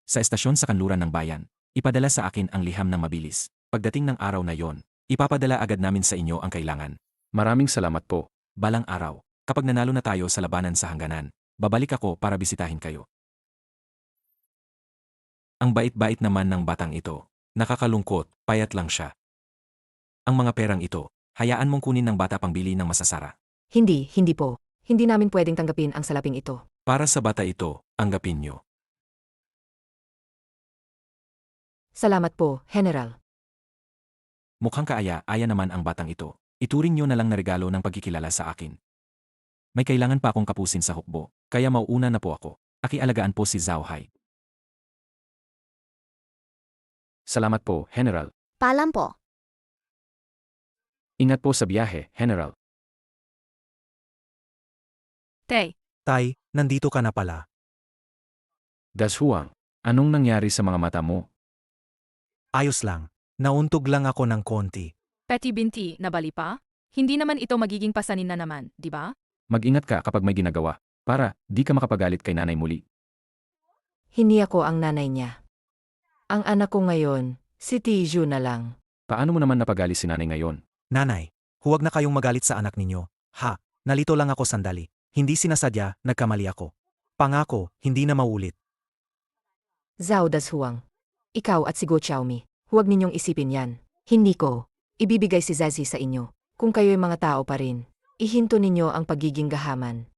Sa estasyon sa kanluran ng bayan, ipadala sa akin ang liham ng mabilis. Pagdating ng araw na yon, ipapadala agad namin sa inyo ang kailangan. Maraming salamat po. Balang araw, kapag nanalo na tayo sa labanan sa hangganan, babalik ako para bisitahin kayo. Ang bait-bait naman ng batang ito. Nakakalungkot, payat lang siya. Ang mga perang ito, hayaan mong kunin ng bata pangbili ng masasara. Hindi po. Hindi namin pwedeng tanggapin ang salaping ito. Para sa bata ito, anggapin nyo. Salamat po, General. Mukhang kaaya-aya naman ang batang ito. Ituring nyo na lang na regalo ng pagkikilala sa akin. May kailangan pa akong kapusin sa hukbo, kaya mauuna na po ako. Akialagaan po si Zhao Hai. Salamat po, General. Paalam po. Ingat po sa biyahe, General. Tay, Tay, nandito ka na pala. Dashuang, anong nangyari sa mga mata mo? Ayos lang. Nauntog lang ako ng konti. Petty Binti, nabali pa? Hindi naman ito magiging pasanin na naman, di ba? Mag-ingat ka kapag may ginagawa, para di ka makapagalit kay nanay muli. Hindi ako ang nanay niya. Ang anak ko ngayon, si Tiju na lang. Paano mo naman napagali si nanay ngayon? Nanay, huwag na kayong magalit sa anak ninyo. Ha, nalito lang ako sandali. Hindi sinasadya, nagkamali ako. Pangako, hindi na maulit. Zhao Dazhuang. Ikaw at si Go Xiaomi, huwag ninyong isipin yan. Hindi ko. Ibibigay si Zezi sa inyo. Kung kayo'y mga tao pa rin, ihinto ninyo ang pagiging gahaman.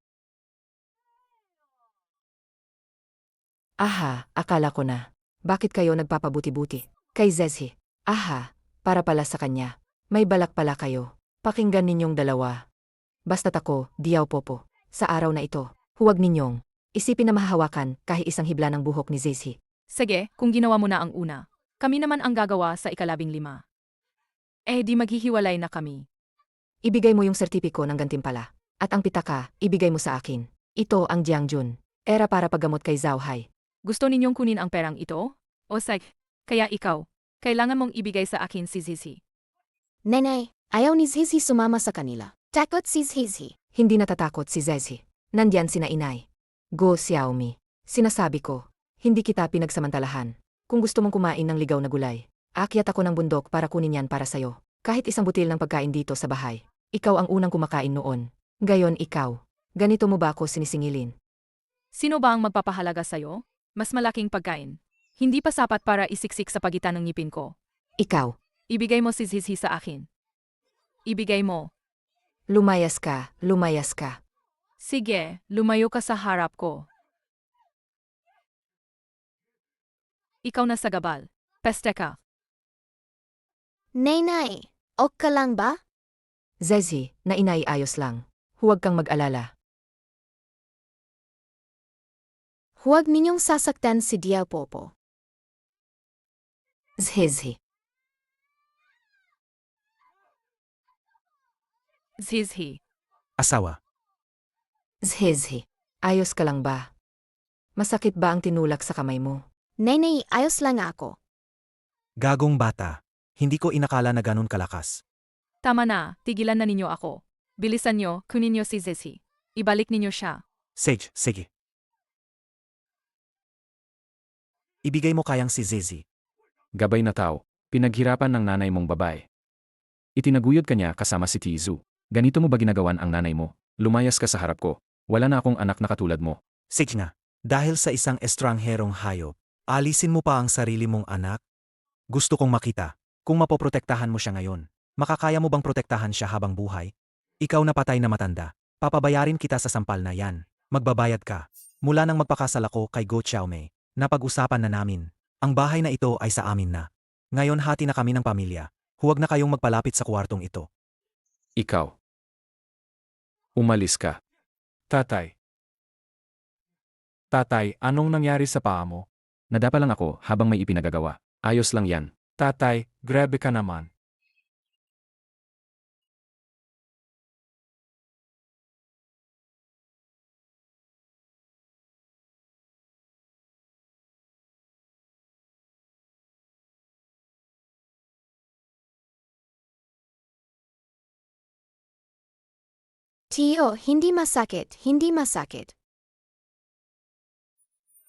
Aha, akala ko na. Bakit kayo nagpapabuti-buti? Kay Zezi. Aha, para pala sa kanya. May balak pala kayo. Pakinggan ninyong dalawa. Basta't ako, Diao Popo. Sa araw na ito, huwag ninyong isipin na mahahawakan kahit isang hibla ng buhok ni Zezi. Sige, kung ginawa mo na ang una, kami naman ang gagawa sa ika-15. Di maghihiwalay na kami. Ibigay mo yung sertipiko ng gantimpala. At ang pitaka, ibigay mo sa akin. Ito ang Jiangjun. Era para paggamot kay Zhao Hai. Gusto ninyong kunin ang perang ito? O kaya ikaw, kailangan mong ibigay sa akin si Zizi. Nenay, ayaw ni Zizi sumama sa kanila. Takot si Zizi. Hindi natatakot si Zezi. Nandyan sina inay. Go Xiaomi. Sinasabi ko, hindi kita pinagsamantalahan. Kung gusto mong kumain ng ligaw na gulay, akyat ako ng bundok para kunin yan para sayo. Kahit isang butil ng pagkain dito sa bahay. Ikaw ang unang kumakain noon. Gayon ikaw. Ganito mo ba ako sinisingilin? Sino ba ang magpapahalaga sa'yo? Mas malaking pagkain. Hindi pa sapat para isiksik sa pagitan ng ngipin ko. Ikaw. Ibigay mo si Zizi sa akin. Ibigay mo. Lumayas ka, lumayas ka. Sige, lumayo ka sa harap ko. Ikaw na sa gabal. Peste ka. Nenay, ok ka lang ba? Zezi, na inay ayos lang. Huwag kang mag-alala. Huwag ninyong sasaktan si Diao Popo. Zezi. Zizi. Asawa. Zezi. Ayos ka lang ba? Masakit ba ang tinulak sa kamay mo? Nenay, ayos lang ako. Gagong bata. Hindi ko inakala na ganun kalakas. Tama na, tigilan na ninyo ako. Bilisan nyo, kunin nyo si Zizi. Ibalik ninyo siya. Sage, sige. Ibigay mo kayang si Zezi. Gabay na tao, pinaghirapan ng nanay mong babae. Itinaguyod ka niya kasama si Tizu. Ganito mo ba ginagawan ang nanay mo? Lumayas ka sa harap ko. Wala na akong anak na katulad mo. Sage nga. Dahil sa isang estrangherong hayop, alisin mo pa ang sarili mong anak? Gusto kong makita. Kung mapoprotektahan mo siya ngayon, makakaya mo bang protektahan siya habang buhay? Ikaw na patay na matanda. Papabayarin kita sa sampal na yan. Magbabayad ka. Mula nang magpakasal ako kay Go Xiaomei, napag-usapan na namin. Ang bahay na ito ay sa amin na. Ngayon hati na kami ng pamilya. Huwag na kayong magpalapit sa kwartong ito. Ikaw. Umalis ka. Tatay. Tatay, anong nangyari sa paa mo? Nadapa lang ako habang may ipinagagawa. Ayos lang yan. Tatay, grabe ka naman. Tio, hindi masakit, hindi masakit.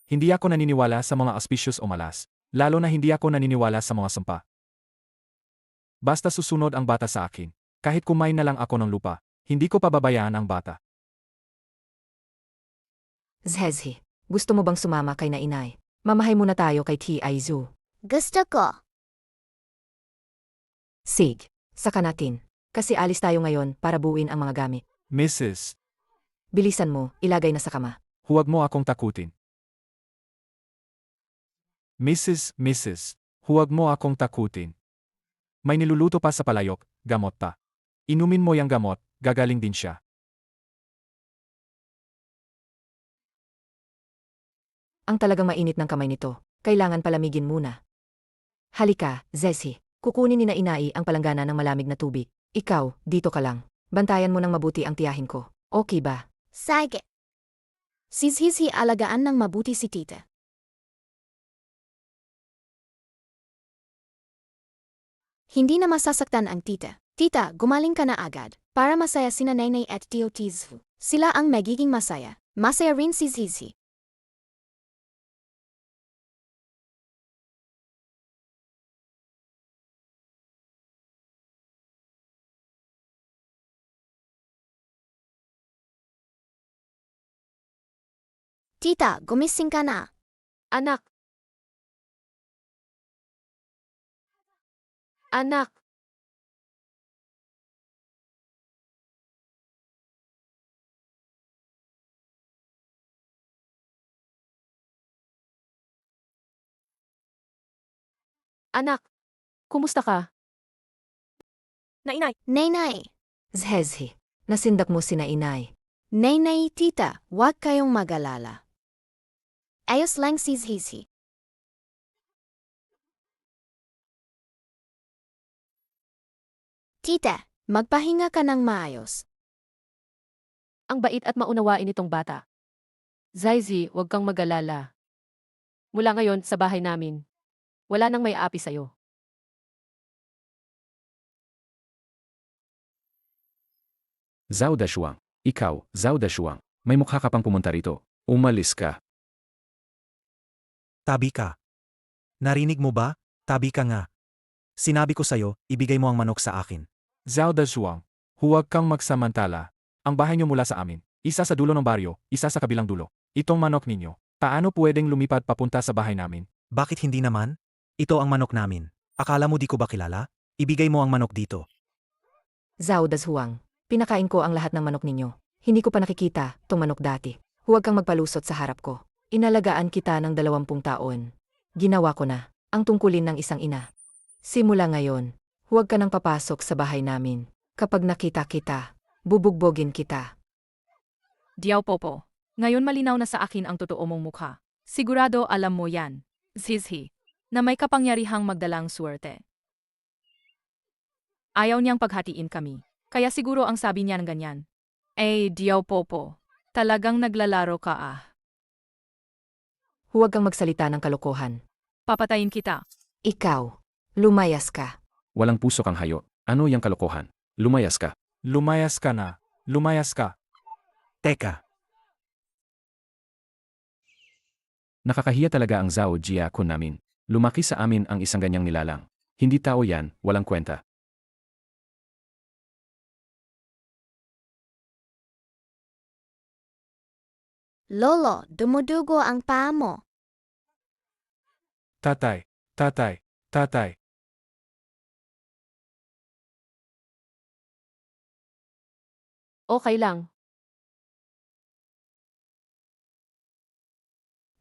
Hindi ako naniniwala sa mga auspicious o malas. Lalo na hindi ako naniniwala sa mga sumpa. Basta susunod ang bata sa akin. Kahit kumain na lang ako ng lupa, hindi ko pababayaan ang bata. Zezi, gusto mo bang sumama kay na inay? Mamahay muna tayo kay Tizu. Gusto ko. Sig, saka natin. Kasi alis tayo ngayon para buuin ang mga gamit. Mrs. Bilisan mo, ilagay na sa kama. Huwag mo akong takutin. Mrs. Huwag mo akong takutin. May niluluto pa sa palayok, gamot pa. Inumin mo yung gamot, gagaling din siya. Ang talagang mainit ng kamay nito, kailangan palamigin muna. Halika, Zezi, kukunin ni na inai ang palanggana ng malamig na tubig. Ikaw, dito ka lang. Bantayan mo ng mabuti ang tiyahin ko. Okay ba? Sige. Si alagaan ng mabuti si tita. Hindi na masasaktan ang tita. Tita, gumaling ka na agad. Para masaya sina Nainay at Tio Tizu. Sila ang magiging masaya. Masaya rin si Zizi. Tita, gumising ka na. Anak! Anak! Anak! Kumusta ka? Nainay! Nenay. Zhezhi, nasindak mo sina inay. Nenay, tita, huwag kayong mag-alala. Ayos lang si Zizi. Tita, magpahinga ka ng maayos. Ang bait at maunawain itong bata. Zaizi, huwag kang mag-alala. Mula ngayon sa bahay namin, wala nang may aapi sa'yo. Zhao Dashuang. Ikaw, Zhao Dashuang. May mukha ka pang pumunta rito. Umalis ka. Tabi ka. Narinig mo ba? Tabi ka nga. Sinabi ko sa'yo, ibigay mo ang manok sa akin. Zhao Dashuang, huwag kang magsamantala. Ang bahay niyo mula sa amin. Isa sa dulo ng baryo, isa sa kabilang dulo. Itong manok ninyo. Paano pwedeng lumipad papunta sa bahay namin? Bakit hindi naman? Ito ang manok namin. Akala mo di ko ba kilala? Ibigay mo ang manok dito. Zhao Dashuang, pinakain ko ang lahat ng manok ninyo. Hindi ko pa nakikita tong manok dati. Huwag kang magpalusot sa harap ko. Inalagaan kita ng 20 taon. Ginawa ko na ang tungkulin ng isang ina. Simula ngayon, huwag ka nang papasok sa bahay namin. Kapag nakita kita, bubugbogin kita. Diyaw Popo. Ngayon malinaw na sa akin ang totoo mong mukha. Sigurado alam mo yan, Zizhi, na may kapangyarihang magdalang swerte. Ayaw niyang paghatiin kami. Kaya siguro ang sabi niya ng ganyan. Diyaw Popo. Talagang naglalaro ka ah. Huwag kang magsalita ng kalokohan. Papatayin kita. Ikaw, lumayas ka. Walang puso kang hayop. Ano yang kalokohan? Lumayas ka. Lumayas ka na. Lumayas ka. Teka, Nakakahiya talaga ang Zhao Jia kun namin. Lumaki sa amin ang isang ganyang nilalang. Hindi tao yan, walang kwenta. Lolo, dumudugo ang paa mo. Tatay, tatay, tatay. Okay lang.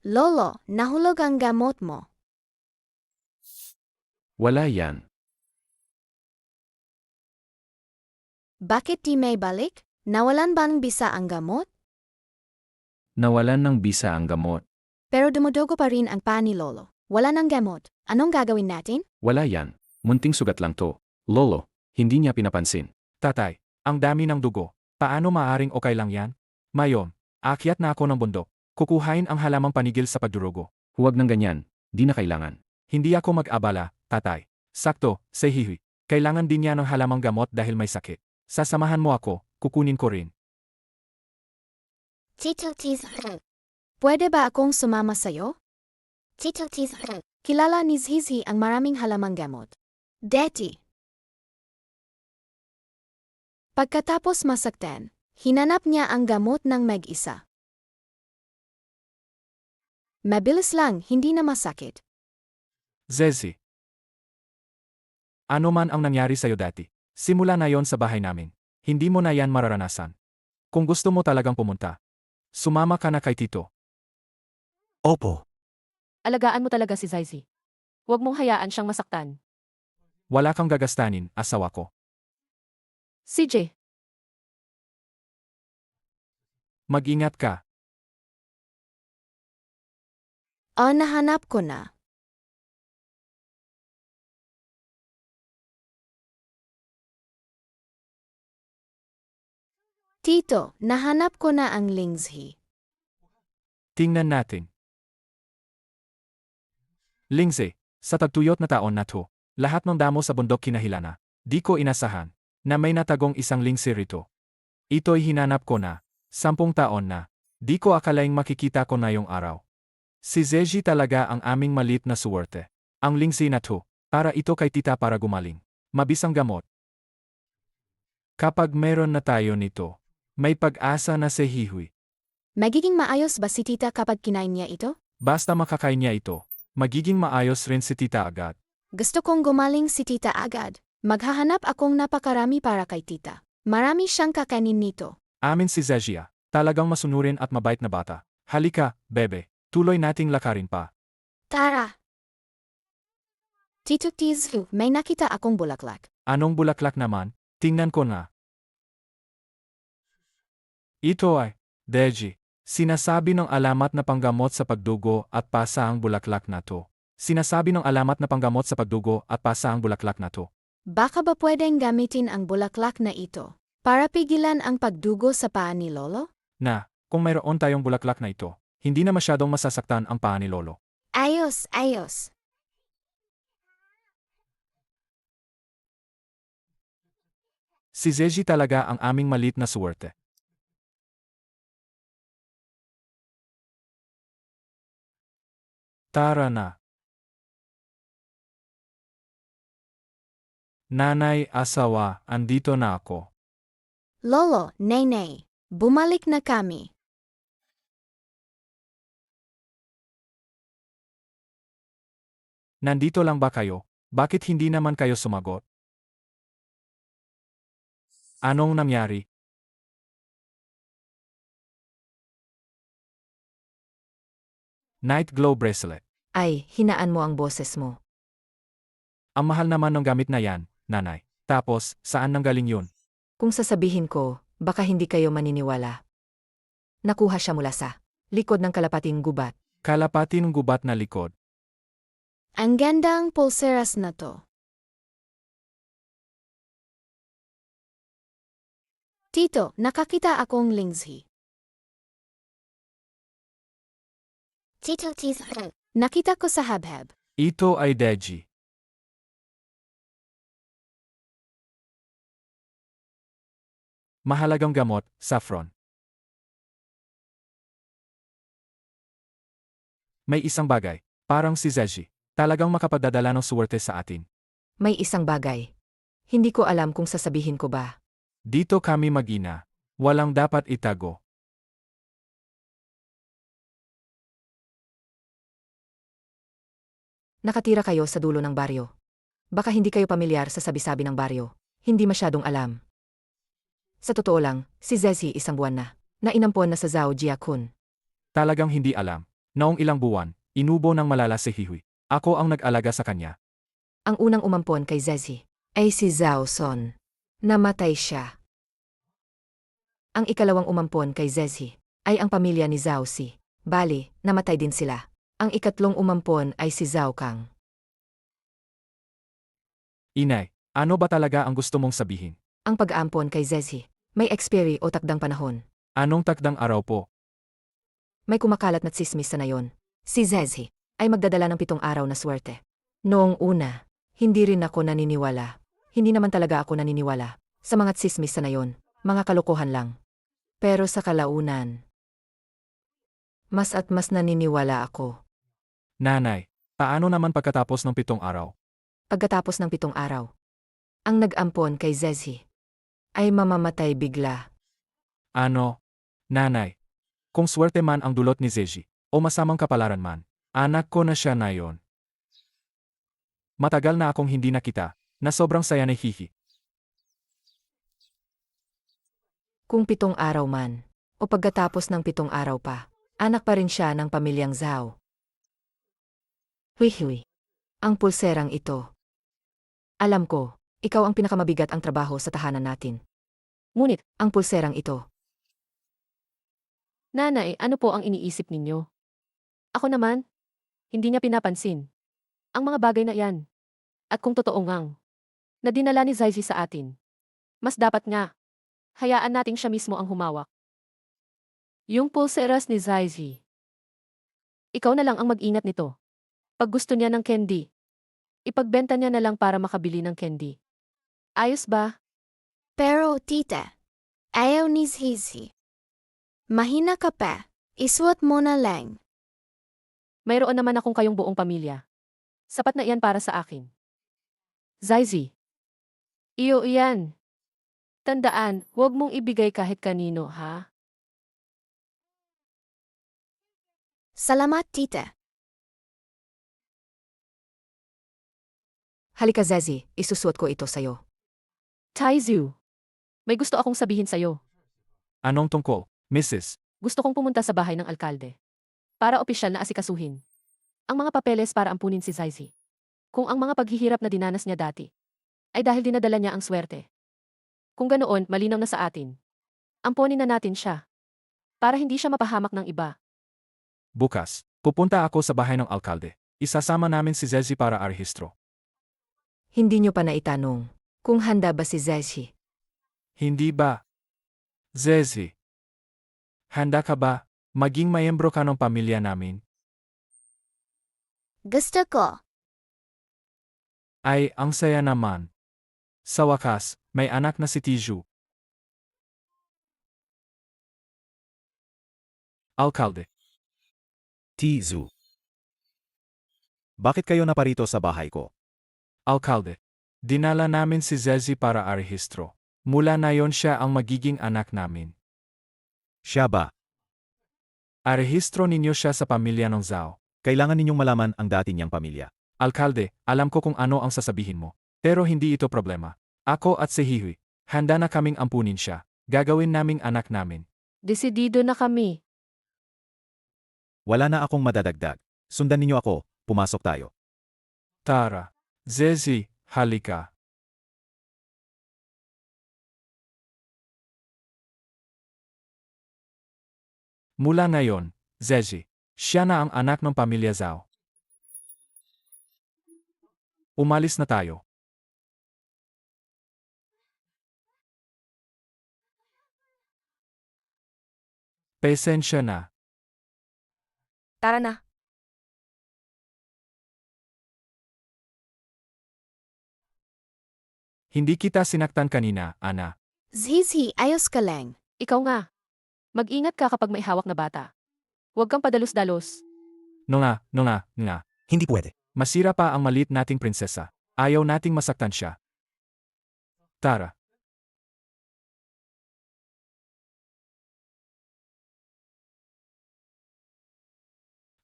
Lolo, nahulog ang gamot mo. Wala yan. Bakit di may balik? Nawalan bang bisa ang gamot? Nawalan ng bisa ang gamot. Pero dumudugo pa rin ang paa ni Lolo. Wala ng gamot. Anong gagawin natin? Wala yan. Munting sugat lang to. Lolo, hindi niya pinapansin. Tatay, ang dami ng dugo. Paano maaring okay lang yan? Mayon, akyat na ako ng bundok. Kukuhain ang halamang panigil sa pagdurugo. Huwag ng ganyan. Di na kailangan. Hindi ako mag-abala, tatay. Sakto, Sehihi. Kailangan din niya ng halamang gamot dahil may sakit. Sasamahan mo ako, kukunin ko rin. Tito Tizhe. Pwede ba akong sumama sa'yo? Tito Tizhe. Kilala ni Zizi ang maraming halamang gamot. Deti. Pagkatapos masaktan, hinanap niya ang gamot ng mag-isa. Mabilis lang, hindi na masakit. Zezi. Ano man ang nangyari sa'yo dati, simula na yon sa bahay namin. Hindi mo na yan mararanasan. Kung gusto mo talagang pumunta, sumama ka na kay Tito. opo. Alagaan mo talaga si Zaizi. Huwag mong hayaan siyang masaktan. Wala kang gagastanin, asawa ko. CJ, Mag-ingat ka. Nahanap ko na. Tito, nahanap ko na ang Lingzhi. Tingnan natin. Lingze, sa tagtuyot na taon na to, lahat ng damo sa bundok kinahilana. Di ko inasahan na may natagong isang lingse rito. Ito'y hinanap ko na, 10 taon na. Di ko akalaing makikita ko na yung araw. Si Zeji talaga ang aming malit na suwerte. Ang lingse na to, para ito kay tita para gumaling. Mabisang gamot. Kapag meron na tayo nito, may pag-asa na Sehihui. Magiging maayos ba si tita kapag kinain niya ito? Basta makakain niya ito, magiging maayos rin si tita agad. Gusto kong gumaling si tita agad. Maghahanap akong napakarami para kay tita. Marami siyang kakanin nito. Amin si Zezia, talagang masunurin at mabait na bata. Halika, bebe, tuloy nating lakarin pa. Tara! Tito Tizu, may nakita akong bulaklak. Anong bulaklak naman? Tingnan ko nga. Ito ay, Deji, sinasabi ng alamat na panggamot sa pagdugo at pasa ang bulaklak na to. Sinasabi ng alamat na panggamot sa pagdugo at pasa ang bulaklak na to. Baka ba pwedeng gamitin ang bulaklak na ito para pigilan ang pagdugo sa paa ni Lolo? Na, kung mayroon tayong bulaklak na ito, hindi na masyadong masasaktan ang paa ni Lolo. Ayos, ayos. Si Zeji talaga ang aming malit na suwerte. Tara na. Nanay, asawa, andito na ako. Lolo, Nene, bumalik na kami. Nandito lang ba kayo? Bakit hindi naman kayo sumagot? Anong nangyari? Night Glow Bracelet. Ay, hinaan mo ang boses mo. Ang mahal naman ng gamit na yan, nanay. Tapos, saan nanggaling yun? Kung sasabihin ko, baka hindi kayo maniniwala. Nakuha siya mula sa likod ng kalapating gubat. Kalapati ng gubat na likod. Ang gandang pulseras na to. Tito, nakakita akong lingzi. Tito, nakita ko sa habhab. Ito ay Deji. Mahalagang gamot, saffron. May isang bagay, parang si Zeji, talagang makapadadala ng suwerte sa atin. May isang bagay. Hindi ko alam kung sasabihin ko ba. Dito kami mag-ina. Walang dapat itago. Nakatira kayo sa dulo ng baryo. Baka hindi kayo pamilyar sa sabi-sabi ng baryo. Hindi masyadong alam. Sa totoo lang, si Zezi isang buwan na inampon na sa Zhao Jiakun. Talagang hindi alam. Noong ilang buwan, inubo ng malala si Hihui. Ako ang nag-alaga sa kanya. Ang unang umampon kay Zezi ay si Zhao Son. Namatay siya. Ang ikalawang umampon kay Zezi ay ang pamilya ni Zhao Si. Bali, namatay din sila. Ang ikatlong umampon ay si Zhao Kang. Inay, ano ba talaga ang gusto mong sabihin? Ang pag-aampon kay Zezi may expiry o takdang panahon. Anong takdang araw po? May kumakalat na tsismis sa nayon. Si Zezi ay magdadala ng 7 araw na swerte. Noong una, hindi rin ako naniniwala. Hindi naman talaga ako naniniwala sa mga tsismis sa nayon, mga kalokohan lang. Pero sa kalaunan, mas at mas naniniwala ako. Nanay, paano naman pagkatapos ng 7 araw? Pagkatapos ng 7 araw, ang nag-ampon kay Zezi ay mamamatay bigla. Ano? Nanay, kung swerte man ang dulot ni Zeji, o masamang kapalaran man, anak ko na siya na yon. Matagal na akong hindi nakita, na sobrang saya ni Hihi. Kung 7 araw man, o pagkatapos ng 7 araw pa, anak pa rin siya ng pamilyang Zhao. Hui, ang pulserang ito. Alam ko, ikaw ang pinakamabigat ang trabaho sa tahanan natin. Ngunit, Ang pulserang ito. nanay, ano po ang iniisip ninyo? Ako naman, hindi niya pinapansin. Ang mga bagay na yan. At kung totoo ngang, na dinala ni Zaizi sa atin, mas dapat nga, hayaan nating siya mismo ang humawak. Yung pulseras ni Zaizi. Ikaw na lang ang mag-ingat nito. Pag gusto niya ng candy, ipagbenta niya na lang para makabili ng candy. Ayos ba? Pero tita, ayaw ni Zizi. Mahina ka pa, isuot mo na lang. Mayroon naman akong kayong buong pamilya. Sapat na iyan para sa akin. Zaizi. Iyo iyan. Tandaan, huwag mong ibigay kahit kanino, ha? Salamat, tita. Halika Zezi, isusuot ko ito sa'yo. Taizu, may gusto akong sabihin sa'yo. Anong tungkol, Mrs.? Gusto kong pumunta sa bahay ng alkalde. Para opisyal na asikasuhin. Ang mga papeles para ampunin si Zaizi. Kung ang mga paghihirap na dinanas niya dati, ay dahil dinadala niya ang swerte. Kung ganoon, malinaw na sa atin. Amponin na natin siya. Para hindi siya mapahamak ng iba. Bukas, pupunta ako sa bahay ng alkalde. Isasama namin si Zezi para arehistro. Hindi nyo pa naitanong kung handa ba si Zezi. Hindi ba? Zezi, handa ka ba maging mayembro ka ng pamilya namin? Gusto ko. Ay, ang saya naman. Sa wakas, may anak na si Tiju. Alkalde. Tizu. Bakit kayo naparito sa bahay ko? Alkalde. Dinala namin si Zezi para arehistro. Mula na yon siya ang magiging anak namin. Siya ba? Arehistro ninyo siya sa pamilya ng Zhao. Kailangan ninyong malaman ang dati niyang pamilya. Alkalde, alam ko kung ano ang sasabihin mo. Pero hindi ito problema. Ako at si Hihui, handa na kaming ampunin siya. Gagawin naming anak namin. Desidido na kami. Wala na akong madadagdag. Sundan ninyo ako, pumasok tayo. Tara. Zezi, halika. Mula ngayon, Zezi, siya na ang anak ng pamilya Zhao. Umalis na tayo. Pasensya na. Tara na. Hindi kita sinaktan kanina, Ana. Zizi, ayos ka lang. Ikaw nga. Mag-ingat ka kapag may hawak na bata. Huwag kang padalos-dalos. Nga. Hindi pwede. Masira pa ang maliit nating prinsesa. Ayaw nating masaktan siya. Tara.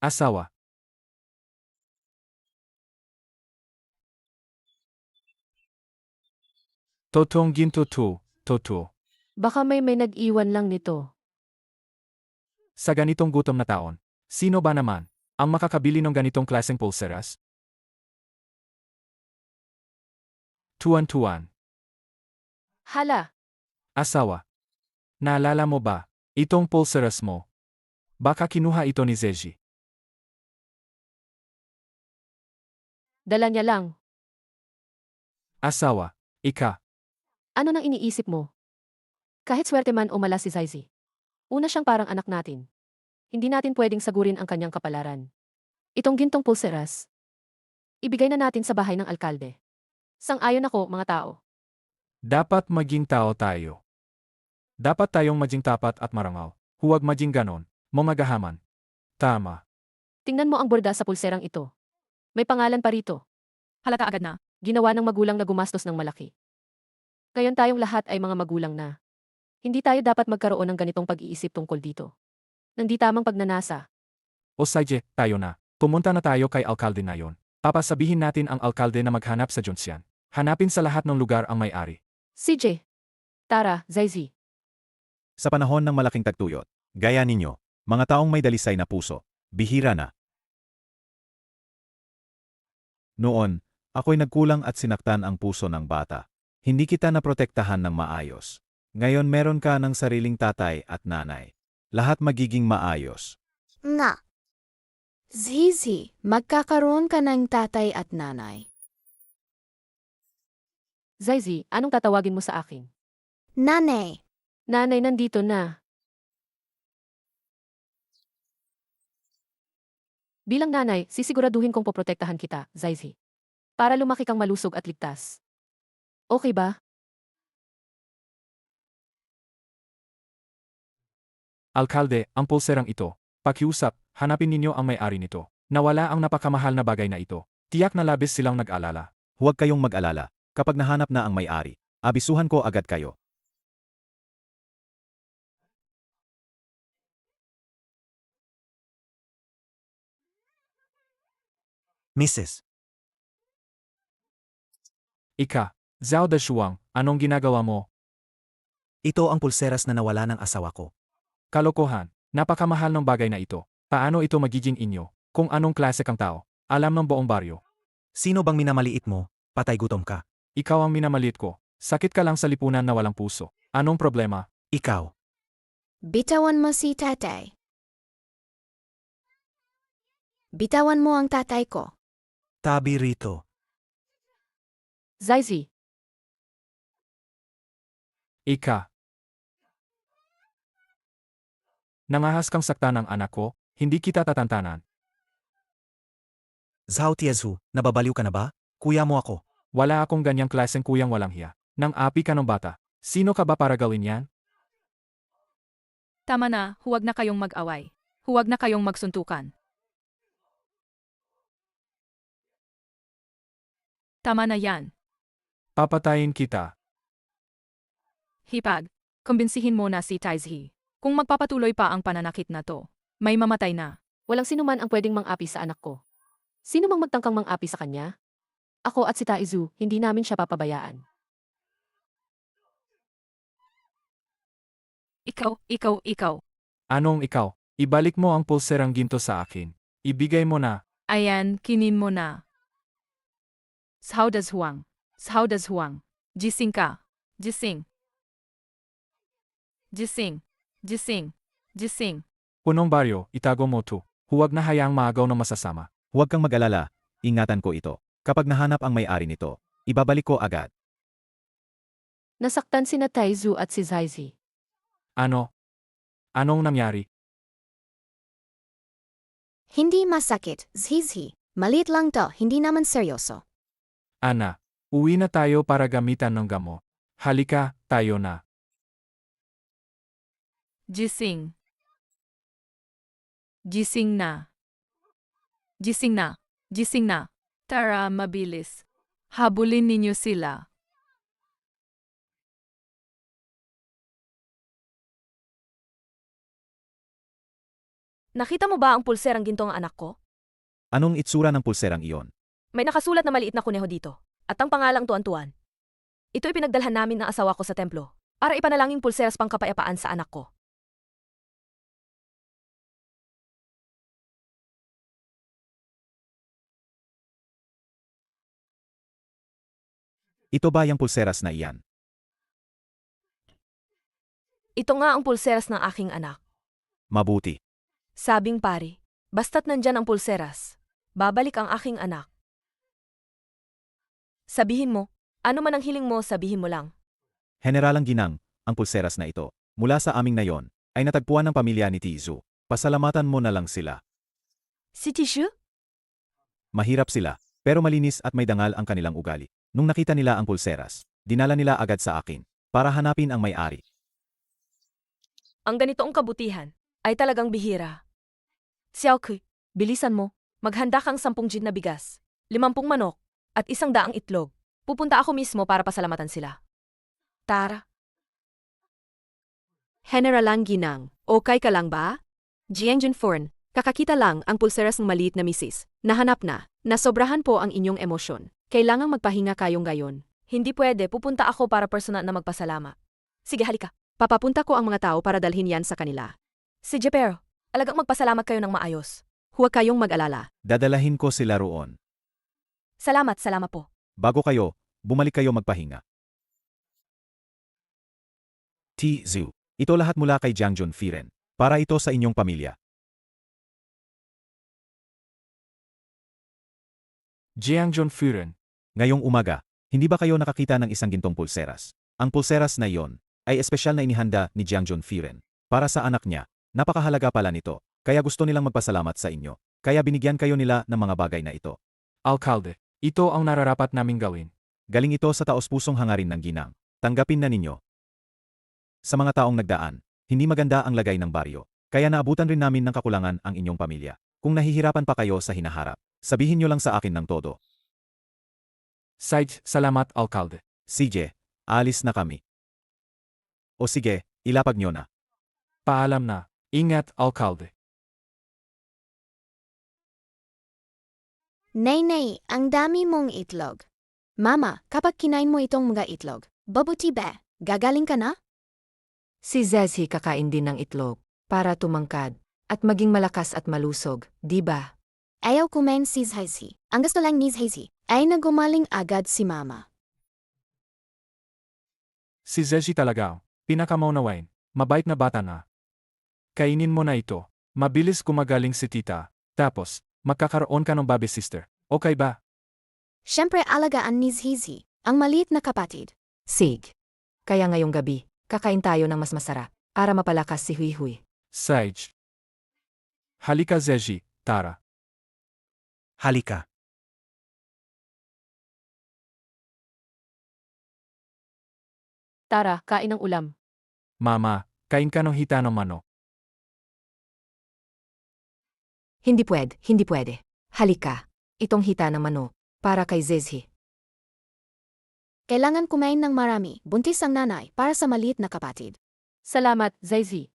Asawa. Totong ginto to. Baka may nag-iwan lang nito. Sa ganitong gutom na taon, sino ba naman ang makakabili ng ganitong klaseng pulseras? Tuan-tuan. Hala, Asawa. Naalala mo ba, itong pulseras mo? Baka kinuha ito ni Zeji. dala niya lang. Asawa. Ika. Ano nang iniisip mo? Kahit swerte man o mala si Zaizi. Una siyang parang anak natin. Hindi natin pwedeng sagurin ang kanyang kapalaran. Itong gintong pulseras. Ibigay na natin sa bahay ng alkalde. Sang-ayon ako, mga tao. Dapat maging tao tayo. Dapat tayong maging tapat at marangal. Huwag maging ganon, mamagahaman. Tama. Tingnan mo ang borda sa pulserang ito. May pangalan pa rito. Halata agad na. Ginawa ng magulang na gumastos ng malaki. Ngayon tayong lahat ay mga magulang na. Hindi tayo dapat magkaroon ng ganitong pag-iisip tungkol dito. Nang di tamang pagnanasa. O sige, tayo na. Pumunta na tayo kay alkalde na yon. Papasabihin natin ang alkalde na maghanap sa Junsian. Hanapin sa lahat ng lugar ang may-ari. CJ. Tara, Zaizi. Sa panahon ng malaking tagtuyot, gaya ninyo, mga taong may dalisay na puso, bihira na. Noon, ako'y nagkulang at sinaktan ang puso ng bata. Hindi kita naprotektahan ng maayos. Ngayon meron ka ng sariling tatay at nanay. Lahat magiging maayos. Nga. Zizi, magkakaroon ka ng tatay at nanay. Zaizi, anong tatawagin mo sa akin? Nanay. Nanay, nandito na. Bilang nanay, sisiguraduhin kong poprotektahan kita, Zaizi. Para lumaki kang malusog at ligtas. Okay ba? Alkalde, ang pulserang ito. Pakiusap, hanapin ninyo ang may-ari nito. Nawala ang napakamahal na bagay na ito. Tiyak na labis silang nag-alala. Huwag kayong mag-alala. Kapag nahanap na ang may-ari, abisuhan ko agad kayo. Mrs. Ika, Zhao Dashuang, anong ginagawa mo? Ito ang pulseras na nawala ng asawa ko. Kalokohan, napakamahal ng bagay na ito. Paano ito magiging inyo? Kung anong klase kang tao, alam ng buong baryo. Sino bang minamaliit mo? Patay gutom ka. Ikaw ang minamalit ko. Sakit ka lang sa lipunan na walang puso. Anong problema? Ikaw. Bitawan mo si tatay. Bitawan mo ang tatay ko. Tabi rito. Zaisi, Ika. Nangahas kang saktan ng anak ko, hindi kita tatantanan. Zhao Tiezu, nababaliw ka na ba? Kuya mo ako. Wala akong ganyang klaseng kuyang walang hiya. Nang api ka ng bata. Sino ka ba para gawin yan? Tama na, huwag na kayong mag-away. Huwag na kayong magsuntukan. Tama na yan. Papatayin kita. Hipag, kumbinsihin mo na si Taizhi. Kung magpapatuloy pa ang pananakit na to, may mamatay na. walang sino man ang pwedeng mang-api sa anak ko. Sino mang magtangkang mang-api sa kanya? Ako at si Taizu, hindi namin siya papabayaan. Ikaw. Anong ikaw? Ibalik mo ang pulserang ginto sa akin. Ibigay mo na. Ayan, kinin mo na. Zhao Dashuang. Gising ka. Gising. Punong baryo, itago mo to. Huwag na hayaang maagaw ng masasama. Huwag kang mag-alala, ingatan ko ito. Kapag nahanap ang may-ari nito, ibabalik ko agad. Nasaktan sina Taizu at si Zaisi. Ano? Anong nangyari? Hindi masakit, Zizi. Maliit lang to, hindi naman seryoso. Ana, uwi na tayo para gamitan ng gamot. Halika, tayo na. Gising na. Tara, mabilis. Habulin ninyo sila. Nakita mo ba ang pulserang gintong anak ko? Anong itsura ng pulserang iyon? May nakasulat na maliit na kuneho dito. At ang pangalang Tuan-Tuan. Ito'y pinagdalhan namin ng asawa ko sa templo. Para ipanalangin pulseras pang kapayapaan sa anak ko. Ito ba yung pulseras na iyan? Ito nga ang pulseras ng aking anak. Mabuti. Sabing pari, basta't nandyan ang pulseras, babalik ang aking anak. Sabihin mo, ano man ang hiling mo, sabihin mo lang. Generalang Ginang, ang pulseras na ito, mula sa aming nayon, ay natagpuan ng pamilya ni Tizu. Pasalamatan mo na lang sila. Si Tishu? Mahirap sila, pero malinis at may dangal ang kanilang ugali. Nung nakita nila ang pulseras, dinala nila agad sa akin, para hanapin ang may-ari. Ang ganitoong kabutihan, ay talagang bihira. Xiaokui, bilisan mo, maghanda kang 10 jin na bigas, 50 manok, at 100 itlog. Pupunta ako mismo para pasalamatan sila. Tara. Generalang Ginang, okay ka lang ba? Jiangjun Forn, kakakita lang ang pulseras ng maliit na misis. Nahanap na, nasobrahan po ang inyong emosyon. Kailangang magpahinga kayong gayon. Hindi pwede, pupunta ako para personal na magpasalamat. Sige, halika. Papapunta ko ang mga tao para dalhin yan sa kanila. Si Jepero, alagang magpasalamat kayo ng maayos. Huwag kayong mag-alala. Dadalahin ko sila roon. Salamat po. Bago kayo, bumalik kayo magpahinga. Tizu, ito lahat mula kay Jiangjun Firen. Para ito sa inyong pamilya. Jiangjun Firen. Ngayong umaga, hindi ba kayo nakakita ng isang gintong pulseras? Ang pulseras na iyon ay espesyal na inihanda ni Jiangjun Firen. Para sa anak niya, napakahalaga pala nito, kaya gusto nilang magpasalamat sa inyo. Kaya binigyan kayo nila ng mga bagay na ito. Alkalde, ito ang nararapat naming gawin. Galing ito sa taos-pusong hangarin ng ginang. Tanggapin na ninyo. Sa mga taong nagdaan, hindi maganda ang lagay ng baryo. Kaya naabutan rin namin ng kakulangan ang inyong pamilya. Kung nahihirapan pa kayo sa hinaharap, sabihin nyo lang sa akin ng todo. Said, salamat Alkalde. CJ, alis na kami. O sige, ilapag nyo na. Paalam na. Ingat, Alkalde. Nay, ang dami mong itlog. Mama, kapag kinain mo itong mga itlog, babuti ba? Gagaling ka na? Si Zezhi kakain din ng itlog para tumangkad at maging malakas at malusog, di ba? Ayaw kumain si Zezhi. Ang gusto lang ni Zezhi ay nagumaling agad si Mama. Si Zeji talaga, pinakamaunawain, mabait na bata na. Kainin mo na ito, mabilis kumagaling si tita, tapos, magkakaroon ka ng baby sister, okay ba? Siyempre alagaan ni Zezhi, ang maliit na kapatid. Sig. Kaya ngayong gabi, kakain tayo ng mas masarap para mapalakas si Huihui. Sage. Halika Zeji, tara. Halika. Tara, kain ng ulam. Mama, kain ka ng hita ng manok. Hindi pwede. Halika. Itong hita ng manok para kay Zezhi. Kailangan kumain ng marami, buntis ang nanay para sa maliit na kapatid. Salamat, Zaizi.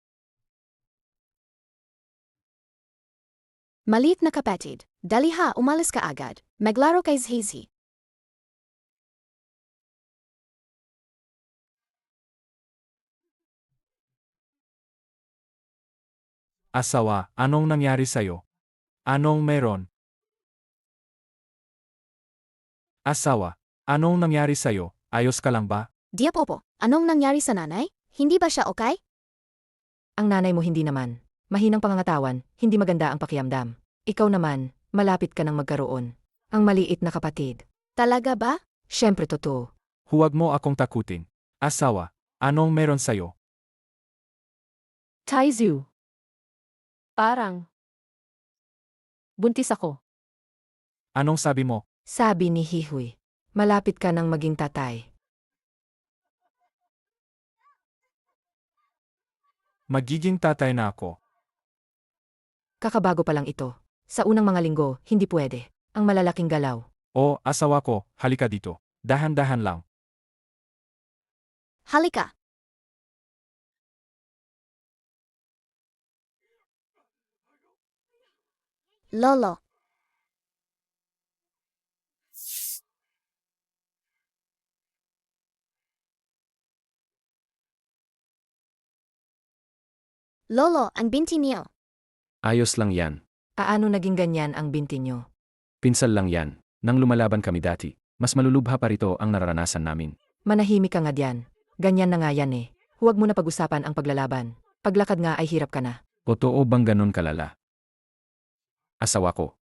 Maliit na kapatid, dali ha, umalis ka agad. Maglaro kay Zezhi. Asawa, anong nangyari sa'yo? Anong meron? Asawa, anong nangyari sa'yo? Ayos ka lang ba? Diapopo, anong nangyari sa nanay? Hindi ba siya okay? Ang nanay mo hindi naman. Mahinang pangangatawan, hindi maganda ang pakiamdam. Ikaw naman, malapit ka nang magkaroon. Ang maliit na kapatid. Talaga ba? Siyempre totoo. Huwag mo akong takutin. Asawa, anong meron sa'yo? Taizu. Parang. Buntis ako. Anong sabi mo? Sabi ni Hihui, malapit ka nang maging tatay. Magiging tatay na ako. Kakabago pa lang ito. Sa unang mga linggo, hindi pwede. Ang malalaking galaw. O, asawa ko, halika dito. Dahan-dahan lang. Halika. Lolo. Lolo, ang binti niyo. Ayos lang yan. Paano naging ganyan ang binti nyo? Pinsal lang yan. Nang lumalaban kami dati, mas malulubha pa rito ang nararanasan namin. Manahimik ka nga diyan. Ganyan na nga yan eh. Huwag mo na pag-usapan ang paglalaban. Paglakad nga ay hirap ka na. Totoo bang ganun kalala? Asawa ko.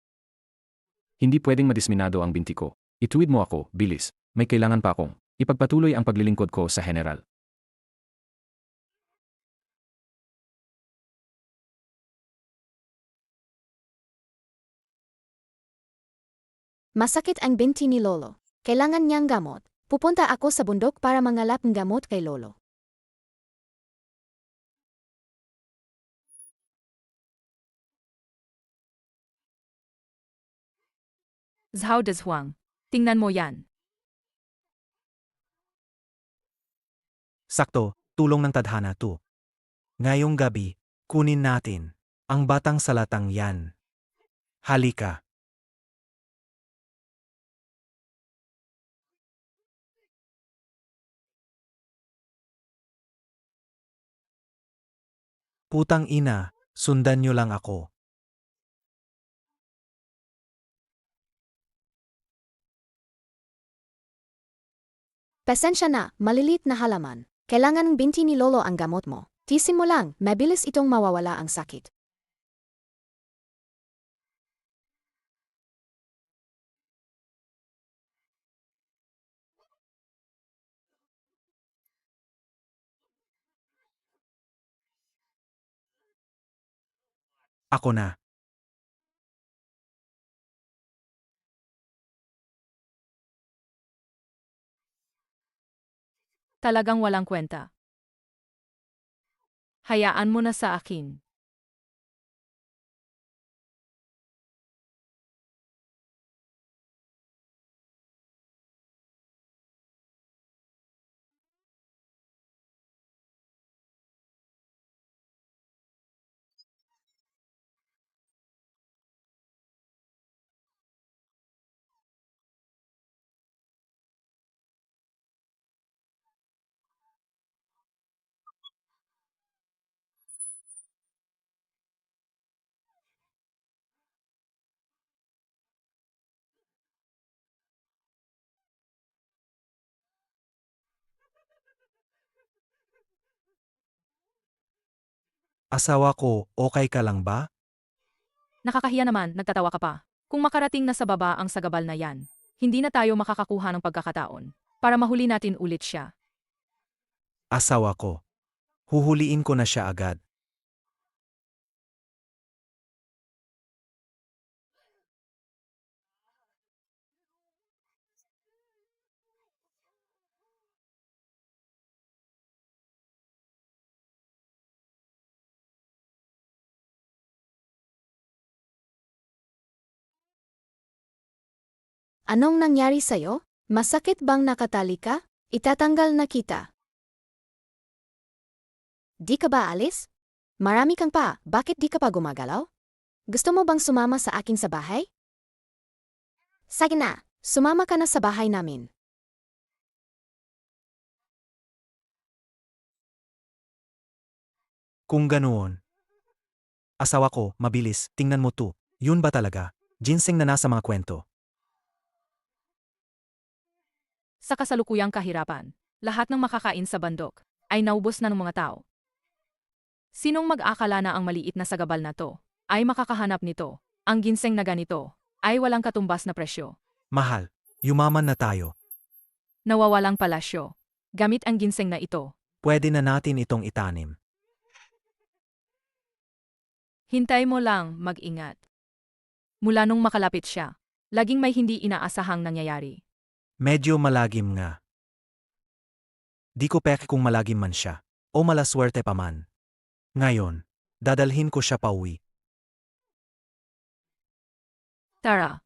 Hindi pwedeng madisminado ang binti ko. Ituwid mo ako, bilis. May kailangan pa akong ipagpatuloy ang paglilingkod ko sa general. Masakit ang binti ni Lolo. Kailangan niyang gamot. Pupunta ako sa bundok para mangalap ng gamot kay Lolo. Zhao Dezhuang. Tingnan mo yan. Sakto, tulong ng tadhana 2. Ngayong gabi, kunin natin ang batang salatang yan. Halika. Putang ina, sundan nyo lang ako. Pasensya na, malilit na halaman. Kailangan ng binti ni Lolo ang gamot mo. Tisin mo lang, mabilis itong mawawala ang sakit. Ako na. Talagang walang kwenta. Hayaan mo na sa akin. Asawa ko, okay ka lang ba? Nakakahiya naman, nagtatawa ka pa. Kung makarating na sa baba ang sagabal na yan, hindi na tayo makakakuha ng pagkakataon para mahuli natin ulit siya. Asawa ko. Huhuliin ko na siya agad. Anong nangyari sa'yo? Masakit bang nakatali ka? Itatanggal na kita. Di ka ba alis? Marami kang pa, bakit di ka pa gumagalaw? Gusto mo bang sumama sa akin sa bahay? Sige na, sumama ka na sa bahay namin. Kung ganoon. Asawa ko, mabilis, tingnan mo to. Yun ba talaga? Ginseng na nasa mga kwento. Sa kasalukuyang kahirapan, lahat ng makakain sa bandok ay naubos na ng mga tao. Sinong mag-akala na ang maliit na sagabal na to ay makakahanap nito? Ang ginseng na ganito ay walang katumbas na presyo. Mahal, yumaman na tayo. Nawawalang palasyo. Gamit ang ginseng na ito. Pwede na natin itong itanim. Hintay mo lang, mag-ingat. Mula nung makalapit siya, laging may hindi inaasahang nangyayari. Medyo malagim nga. Di ko peke kung malagim man siya. O malaswerte pa man. Ngayon, dadalhin ko siya pauwi. Tara.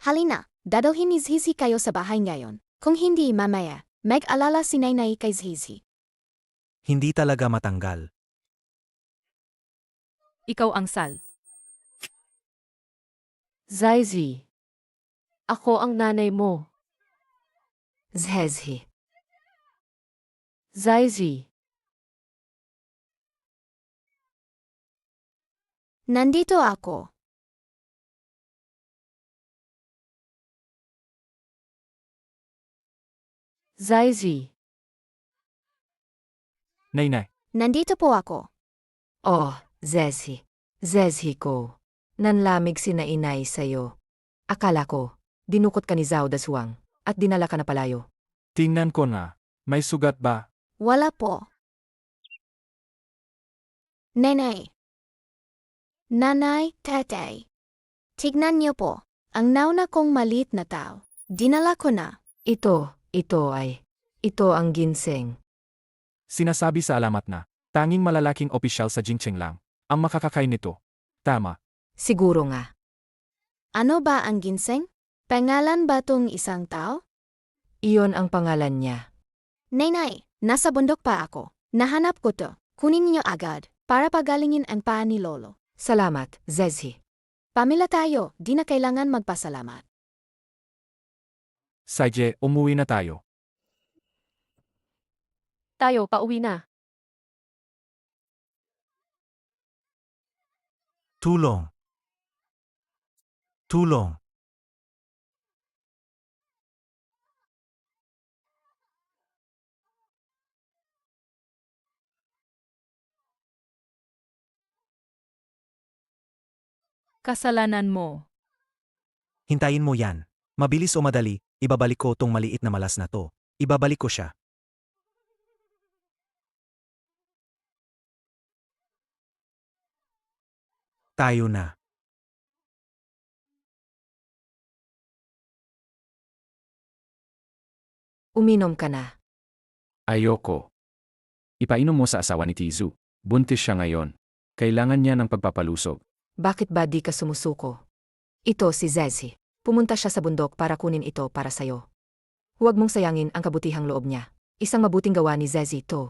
Halina, dadalhin ni Zizi kayo sa bahay ngayon. Kung hindi mamaya, mag-alala si Nainay kay Zizi. Hindi talaga matanggal. Ikaw ang sal. Zizi. Ako ang nanay mo. Zhezhi. Zizi. Nandito ako. Zizi. Nainay. Nandito po ako. Oh, Zhezhi. Zhezhi ko. Nanlamig si Nainay sa'yo. Akala ko, dinukot ka ni Zhao Daswang at dinala ka na palayo. Tingnan ko na. May sugat ba? Wala po. Nenay. Nanay, tatay. Tignan niyo po, ang nauna kong maliit na tao. Dinala ko na. Ito ang ginseng. Sinasabi sa alamat na, tanging malalaking opisyal sa Jingcheng lang ang makakakain nito. Tama. Siguro nga. Ano ba ang ginseng? Pangalan ba tong isang tao? Iyon ang pangalan niya. Nenay, nasa bundok pa ako. Nahanap ko to. Kunin niyo agad para pagalingin ang paa ni Lolo. Salamat, Zhezhi. Pamilya tayo, di na kailangan magpasalamat. Saije, umuwi na tayo. Tayo, pauwi na. Tulong. Tulong. Kasalanan mo. Hintayin mo yan. Mabilis o madali, ibabalik ko tong maliit na malas na to. Ibabalik ko siya. Tayo na. Uminom ka na. Ayoko. Ipainom mo sa asawa ni Tizu. Buntis siya ngayon. Kailangan niya ng pagpapalusog. Bakit ba di ka sumusuko? Ito si Zhezhi. Pumunta siya sa bundok para kunin ito para sayo. Huwag mong sayangin ang kabutihang loob niya. Isang mabuting gawa ni Zhezhi to.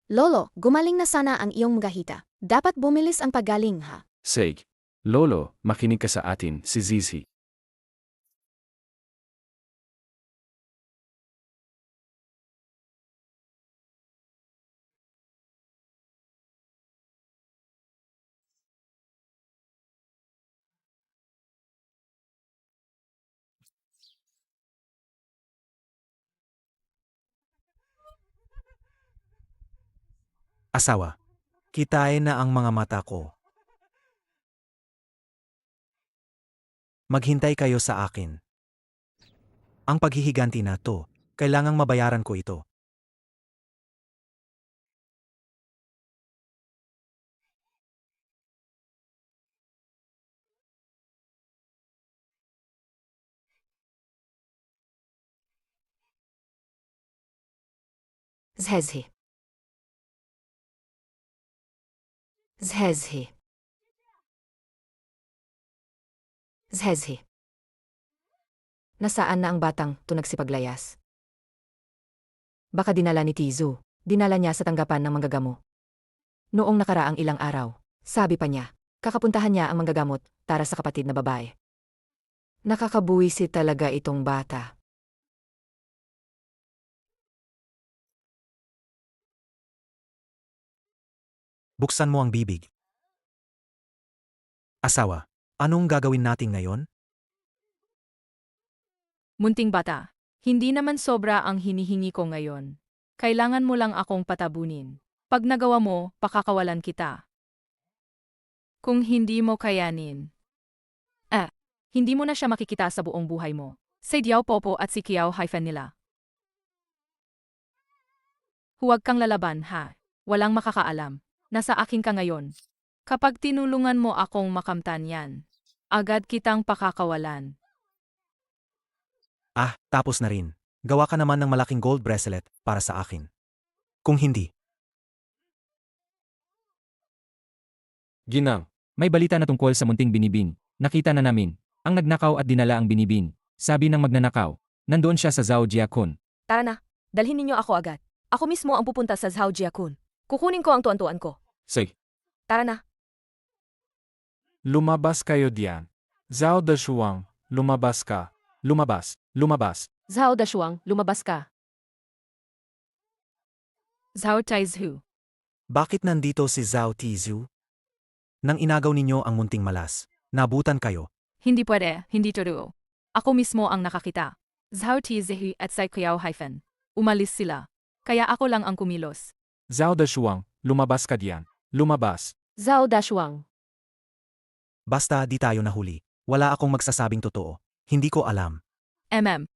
Lolo, gumaling na sana ang iyong magahita. Dapat bumilis ang paggaling ha. Sige. Lolo, makinig ka sa atin, si Zizi. Asawa, kitain na ang mga mata ko. Maghintay kayo sa akin. Ang paghihiganti na to, kailangang mabayaran ko ito. Zhezhi. Zhezhi. Zhezhi. Nasaan na ang batang to nagsipaglayas? Baka dinala ni Tizu. Dinala niya sa tanggapan ng manggagamo. Noong nakaraang ilang araw, sabi pa niya, kakapuntahan niya ang manggagamot para sa kapatid na babae. Nakakabuwisit talaga itong bata. Buksan mo ang bibig. Asawa, anong gagawin natin ngayon? Munting bata, hindi naman sobra ang hinihingi ko ngayon. Kailangan mo lang akong patabunin. Pag nagawa mo, pakakawalan kita. Kung hindi mo kayanin, hindi mo na siya makikita sa buong buhay mo. Si Diao Popo at si Kiao Hyphen nila. Huwag kang lalaban ha. Walang makakaalam. Nasa akin ka ngayon. Kapag tinulungan mo akong makamtan yan, agad kitang pakakawalan. Tapos na rin. Gawa ka naman ng malaking gold bracelet para sa akin. Kung hindi, Ginang, may balita na tungkol sa munting binibin. Nakita na namin. Ang nagnakaw at dinala ang binibin. Sabi ng magnanakaw, nandoon siya sa Zhao Jiakun. Tara na, dalhin ninyo ako agad. Ako mismo ang pupunta sa Zhao Jiakun. Kukunin ko ang tuan-tuan ko. Sige. Tara na. Lumabas kayo diyan. Zhao Dashuang, lumabas ka. Lumabas, lumabas. Zhao Dashuang, lumabas ka. Zhao Taizhu. bakit nandito si Zhao Tizu? Nang inagaw ninyo ang munting malas, nabutan kayo. Hindi pwede, hindi totoo. Ako mismo ang nakakita. Zhao Tizihi at Sai Kiao Hyphen. Umalis sila. Kaya ako lang ang kumilos. Zhao Dashuang, lumabas ka diyan. Lumabas. Zhao Dashuang. Basta di tayo nahuli. Wala akong magsasabing totoo. Hindi ko alam. MM.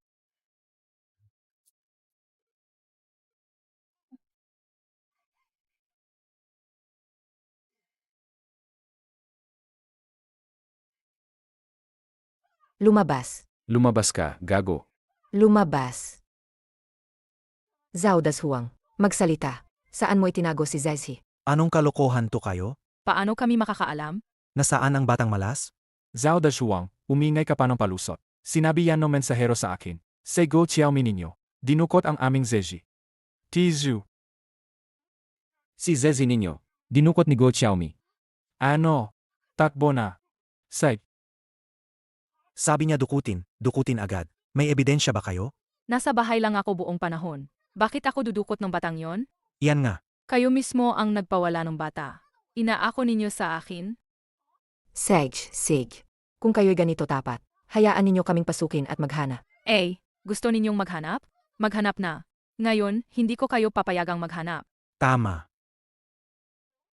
Lumabas. Lumabas ka, gago. Lumabas. Zhao Dashuang, magsalita. Saan mo itinago si Zhezhi? Anong kalokohan to kayo? Paano kami makakaalam? Nasaan ang batang malas? Zhao Dashuang, umingay ka pa ng palusot. Sinabi yan ng mensahero sa akin. Say go Xiaomi ninyo. Dinukot ang aming Zeji. Tizu. Si Zezi ninyo. Dinukot ni Go Xiaomi. Ano? Takbo na. Say. Sabi niya dukutin agad. May ebidensya ba kayo? Nasa bahay lang ako buong panahon. Bakit ako dudukot ng batang yon? Iyan nga. Kayo mismo ang nagpawala ng bata. Inaako ninyo sa akin? Sig. Kung kayo'y ganito tapat, hayaan ninyo kaming pasukin at maghana. Gusto ninyong maghanap? Maghanap na. Ngayon, hindi ko kayo papayagang maghanap. Tama.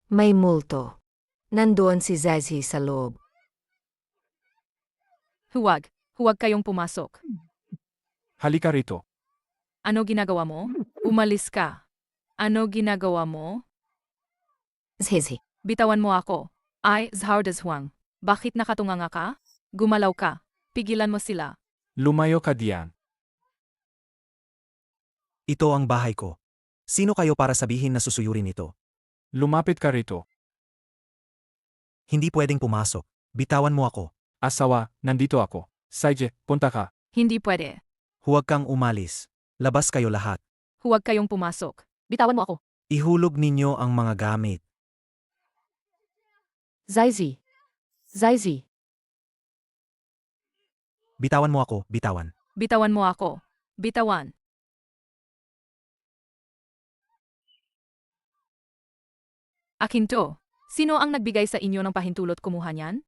May multo. Nandoon si Zhezhi sa loob. Huwag kayong pumasok. Halika rito. Ano ginagawa mo? Umalis ka. Ano ginagawa mo? Zhezhi. Bitawan mo ako. Zhao Dashuang. Bakit nakatunganga ka? Gumalaw ka. Pigilan mo sila. Lumayo ka diyan. Ito ang bahay ko. Sino kayo para sabihin na susuyurin ito? Lumapit ka rito. Hindi pwedeng pumasok. Bitawan mo ako. Asawa, nandito ako. Saije, punta ka. Hindi pwede. Huwag kang umalis. Labas kayo lahat. Huwag kayong pumasok. Bitawan mo ako. Ihulog ninyo ang mga gamit. Zaizi. Zaizi, Bitawan mo ako, bitawan. Bitawan mo ako. Bitawan. Akin to. Sino ang nagbigay sa inyo ng pahintulot kumuha niyan?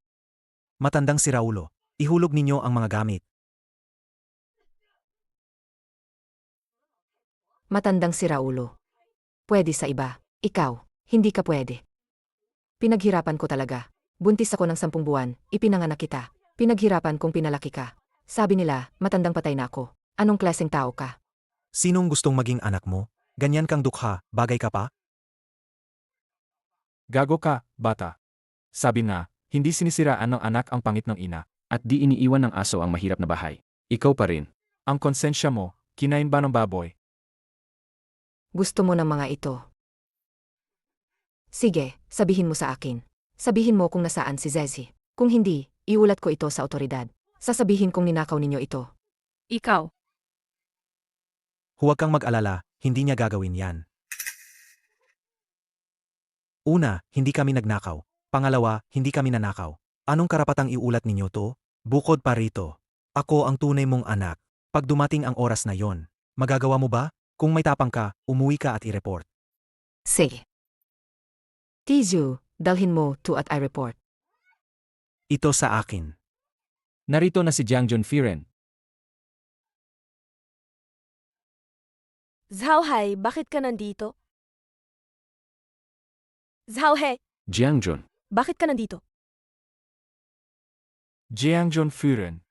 Matandang si Raulo. Ihulog ninyo ang mga gamit. Matandang si Raulo. Pwede sa iba. Ikaw, hindi ka pwede. Pinaghirapan ko talaga. Buntis ako ng 10 buwan, ipinanganak kita. Pinaghirapan kong pinalaki ka. Sabi nila, matandang patay na ako. Anong klaseng tao ka? Sinong gustong maging anak mo? Ganyan kang dukha, bagay ka pa? Gago ka, bata. Sabi nga, hindi sinisiraan ng anak ang pangit ng ina. At di iniiwan ng aso ang mahirap na bahay. Ikaw pa rin. Ang konsensya mo, kinain ba ng baboy? Gusto mo ng mga ito? Sige, sabihin mo sa akin. Sabihin mo kung nasaan si Zezi. Kung hindi, iulat ko ito sa otoridad. Sasabihin kong ninakaw ninyo ito. Ikaw. Huwag kang mag-alala, hindi niya gagawin yan. Una, hindi kami nagnakaw. Pangalawa, hindi kami nanakaw. Anong karapatang iulat ninyo to? Bukod pa rito, ako ang tunay mong anak. Pag dumating ang oras na yon, magagawa mo ba? Kung may tapang ka, umuwi ka at i-report. Sige. Tizu, dalhin mo to at I-report. Ito sa akin. Narito na si Jiang Junfiren. Zhaohai, bakit ka nandito? Zhaohe, Jiangjun. bakit ka nandito? Jiangjun Furen.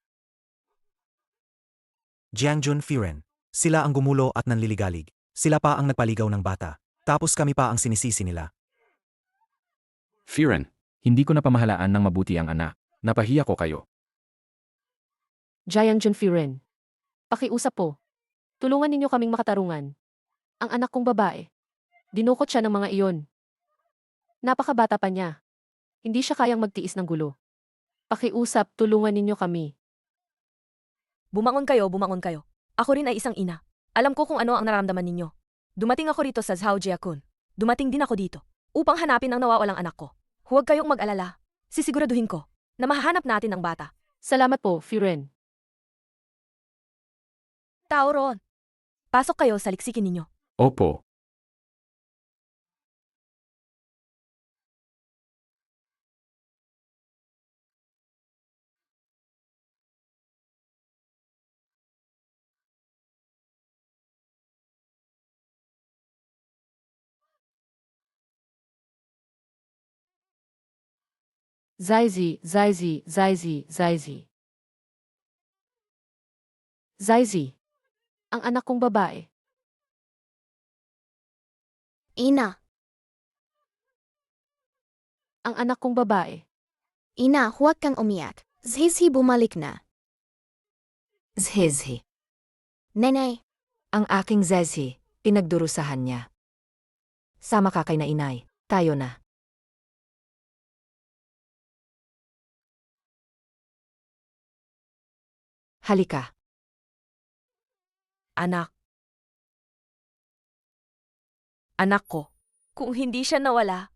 Jiangjun Firen. Sila ang gumulo at nanliligalig. Sila pa ang nagpaligaw ng bata. Tapos kami pa ang sinisisi nila. Firen. Hindi ko napamahalaan ng mabuti ang anak. Napahiya ko kayo. Jiang Junfiren. Pakiusap po. Tulungan ninyo kaming makatarungan. Ang anak kong babae. Dinukot siya ng mga iyon. Napakabata pa niya. Hindi siya kayang magtiis ng gulo. Pakiusap, tulungan ninyo kami. Bumangon kayo, bumangon kayo. Ako rin ay isang ina. Alam ko kung ano ang nararamdaman ninyo. Dumating ako rito sa Zhao Jiakun. Dumating din ako dito upang hanapin ang nawawalang anak ko. Huwag kayong mag-alala. Sisiguraduhin ko na mahahanap natin ang bata. Salamat po, Firen. Tao ron. Pasok kayo sa liksikin ninyo. Opo. Zaizi, Zaizi, Zaizi, Zaizi. Zaizi. Ang anak kong babae. Ina, Ang anak kong babae. ina, huwag kang umiyak. Zhizi bumalik na. Zhezi. Nenay, Ang aking Zezi, pinagdurusahan niya. Sama ka kay na inay. Tayo na. Halika. Anak. Anak ko, kung hindi siya nawala,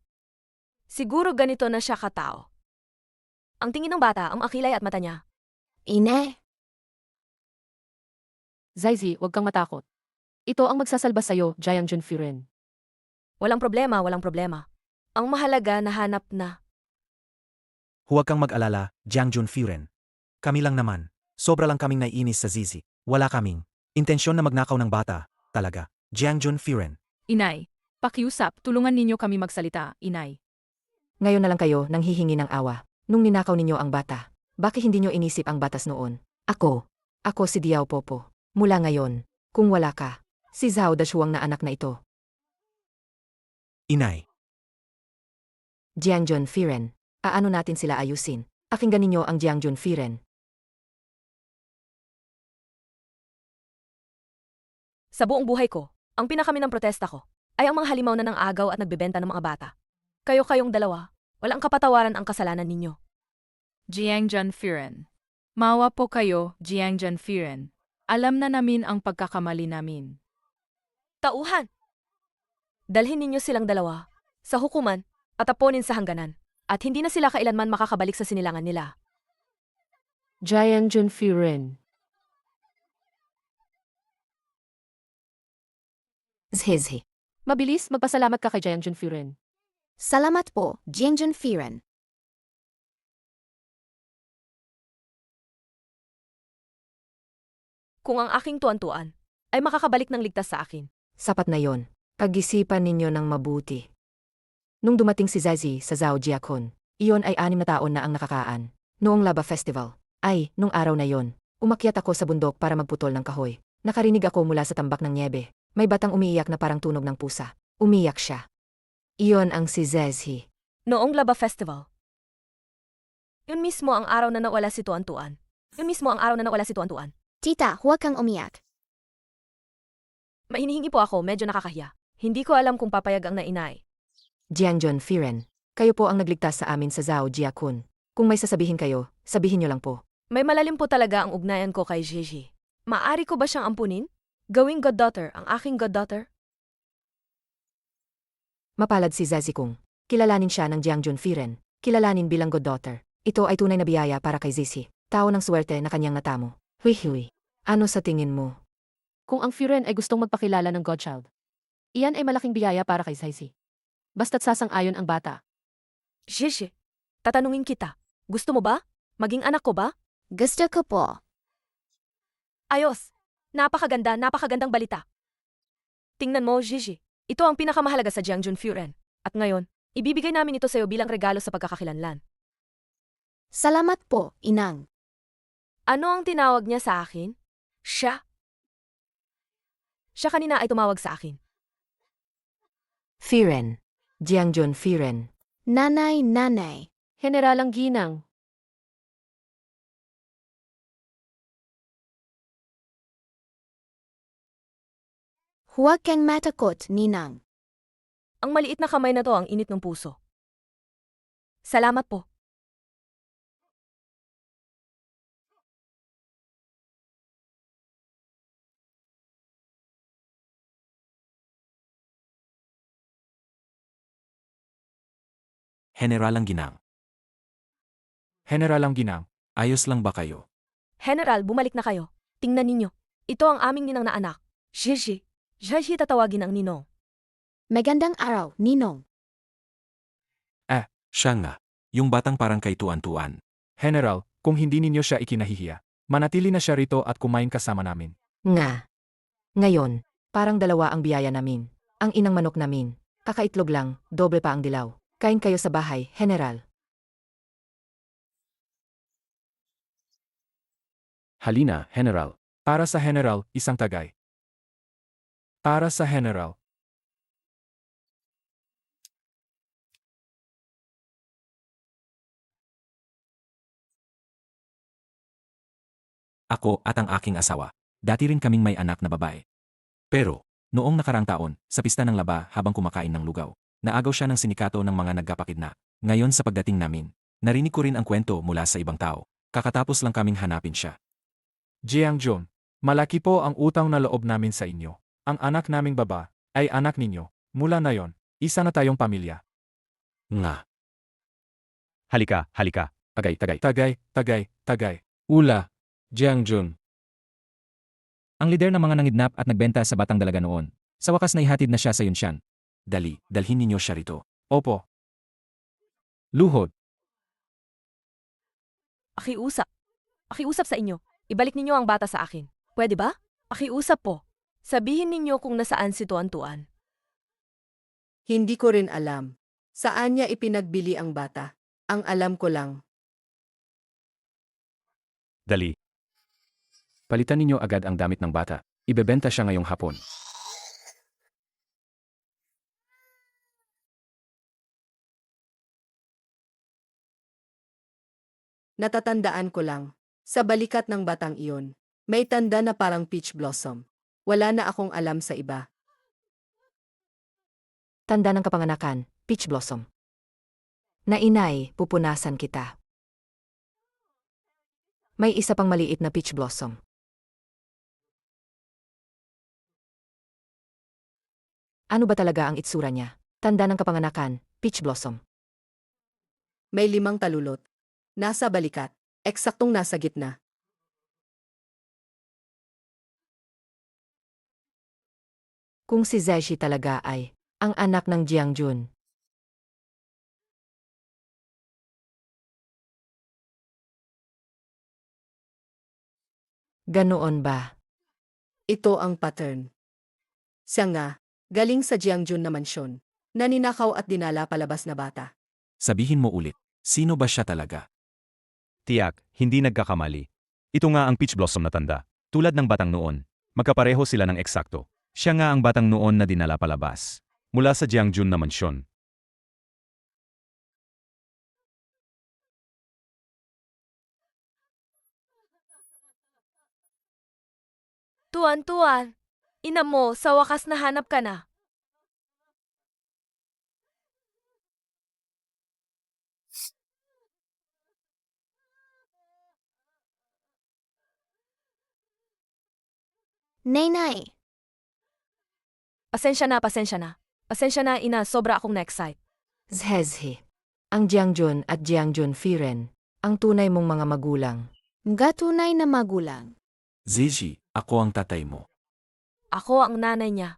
siguro ganito na siya katao. Ang tingin ng bata ang akilay at mata niya. ina, Zaizi, huwag kang matakot. Ito ang magsasalba sa'yo, Jiang Junfiren. Walang problema, walang problema. Ang mahalaga nahanap na. Huwag kang mag-alala, Jiangjun Firen. Kami lang naman. Sobra lang kaming naiinis sa Zizi. Wala kaming intensyon na magnakaw ng bata. Talaga. Jiangjun Firen. Inay. Pakiusap, tulungan ninyo kami magsalita, inay. Ngayon na lang kayo nang hihingi ng awa. Nung ninakaw ninyo ang bata, bakit hindi nyo inisip ang batas noon? Ako si Diao Popo. Mula ngayon, kung wala ka, si Zhao Dashuang na anak na ito. Inay. Jiangjun Firen. Aano natin sila ayusin? Pakinggan ninyo ang Jiangjun Firen. Sa buong buhay ko, ang pinakami ng protesta ko ay ang mga halimaw na ng agaw at nagbebenta ng mga bata. Kayo-kayong dalawa, walang kapatawaran ang kasalanan ninyo. Jiang Junfiren. Mawa po kayo, Jiang Junfiren. Alam na namin ang pagkakamali namin. Tauhan! Dalhin ninyo silang dalawa sa hukuman at taponin sa hangganan. At hindi na sila kailanman makakabalik sa sinilangan nila. Jian Junfiren. Zhizhi. Mabilis, magpasalamat ka kay Jian Junfiren. Salamat po, Jianjun Firen. Kung ang aking tuan-tuan ay makakabalik ng ligtas sa akin. Sapat na yon. Pag-isipan ninyo ng mabuti. Nung dumating si Zazi sa Zhao Jiakun, iyon ay 6 na taon na ang nakakaan. Noong Laba Festival, nung araw na yon, umakyat ako sa bundok para magputol ng kahoy. Nakarinig ako mula sa tambak ng niebe. May batang umiiyak na parang tunog ng pusa. Umiyak siya. Iyon ang si Zazi. Noong Laba Festival. Yun mismo ang araw na nawala si tuan-tuan. Tita, huwag kang umiyak. Mahinihingi po ako, medyo nakakahiya. Hindi ko alam kung papayag ang nainay. Jianjun Firen. Kayo po ang nagligtas sa amin sa Zhao Jiakun. Kung may sasabihin kayo, sabihin nyo lang po. May malalim po talaga ang ugnayan ko kay Gigi. Maari ko ba siyang ampunin? Gawing goddaughter ang aking goddaughter? Mapalad si Zazi kung kilalanin siya ng Jiangjun Firen, kilalanin bilang goddaughter. Ito ay tunay na biyaya para kay Zizi, tao ng swerte na kanyang natamo. Hui. Ano sa tingin mo? Kung ang Firen ay gustong magpakilala ng godchild, iyan ay malaking biyaya para kay Zaisi. Basta't sasang-ayon ang bata. Gigi, tatanungin kita. Gusto mo ba? Maging anak ko ba? Gusto ko po. Ayos. Napakagandang balita. Tingnan mo, Gigi. Ito ang pinakamahalaga sa Jiangjun Firen. At ngayon, ibibigay namin ito sa iyo bilang regalo sa pagkakakilanlan. Salamat po, Inang. Ano ang tinawag niya sa akin? Siya. Siya kanina ay tumawag sa akin. Firen. Jiangjun Firen. Nanay. Generalang Ginang. Huwag kang matakot, Ninang. Ang maliit na kamay na to ang init ng puso. Salamat po. Generalang Ginang. Generalang Ginang. Ayos lang ba kayo? General, bumalik na kayo. Tingnan ninyo. Ito ang aming ninang na anak. Gigi. Gigi tatawagin ang ninong. Magandang araw, Ninong. Siya nga. Yung batang parang kay tuan-tuan. General, kung hindi ninyo siya ikinahihiya, manatili na siya rito at kumain kasama namin. Nga. Ngayon, parang dalawa ang biyaya namin. Ang inang manok namin. Kakaitlog lang, doble pa ang dilaw. Kain kayo sa bahay, General. Halina, General. Para sa General, isang tagay. Para sa General. Ako at ang aking asawa. Dati rin kaming may anak na babae. Pero, noong nakarang taon, sa pista ng laba habang kumakain ng lugaw, naagaw siya ng sinikato ng mga nagkapakidna. Ngayon sa pagdating namin, narinig ko rin ang kwento mula sa ibang tao. Kakatapos lang kaming hanapin siya. Jiangjun, malaki po ang utang na loob namin sa inyo. Ang anak naming baba ay anak ninyo. Mula na yon, isa na tayong pamilya. Nga. Halika. Tagay. Ula. Jiangjun. Ang lider ng mga nangidnap at nagbenta sa batang dalaga noon. Sa wakas na ihatid na siya sa Yunshan. Dalhin ninyo siya rito. Opo. Luhod. Pakiusap sa inyo. Ibalik ninyo ang bata sa akin. Pwede ba? Pakiusap po. Sabihin ninyo kung nasaan si tuan-tuan. Hindi ko rin alam. Saan niya ipinagbili ang bata? Ang alam ko lang. Dali. Palitan ninyo agad ang damit ng bata. Ibebenta siya ngayong hapon. Natatandaan ko lang. Sa balikat ng batang iyon, may tanda na parang peach blossom. Wala na akong alam sa iba. Tanda ng kapanganakan, peach blossom. Na inay, pupunasan kita. May isa pang maliit na peach blossom. Ano ba talaga ang itsura niya? Tanda ng kapanganakan, peach blossom. May 5 talulot. Nasa balikat. Eksaktong nasa gitna. Kung si Zaishi talaga ay ang anak ng Jiangjun. Ganoon ba? Ito ang pattern. Siya nga, galing sa Jiangjun na mansyon. Naninakaw at dinala palabas na bata. Sabihin mo ulit, sino ba siya talaga? Tiyak, hindi nagkakamali. Ito nga ang Peach Blossom na tanda. Tulad ng batang noon, magkapareho sila ng eksakto. Siya nga ang batang noon na dinala palabas. Mula sa Jiangjun na mansyon. Tuan-tuan, ina mo, sa wakas nahanap ka na. Nay. Pasensya na, pasensya na. Pasensya na, ina, sobra akong na-excite. Zhezhi. Ang Jiangjun at Jiangjun Firen, ang tunay mong mga magulang. Nga tunay na magulang. Zizi, ako ang tatay mo. Ako ang nanay niya.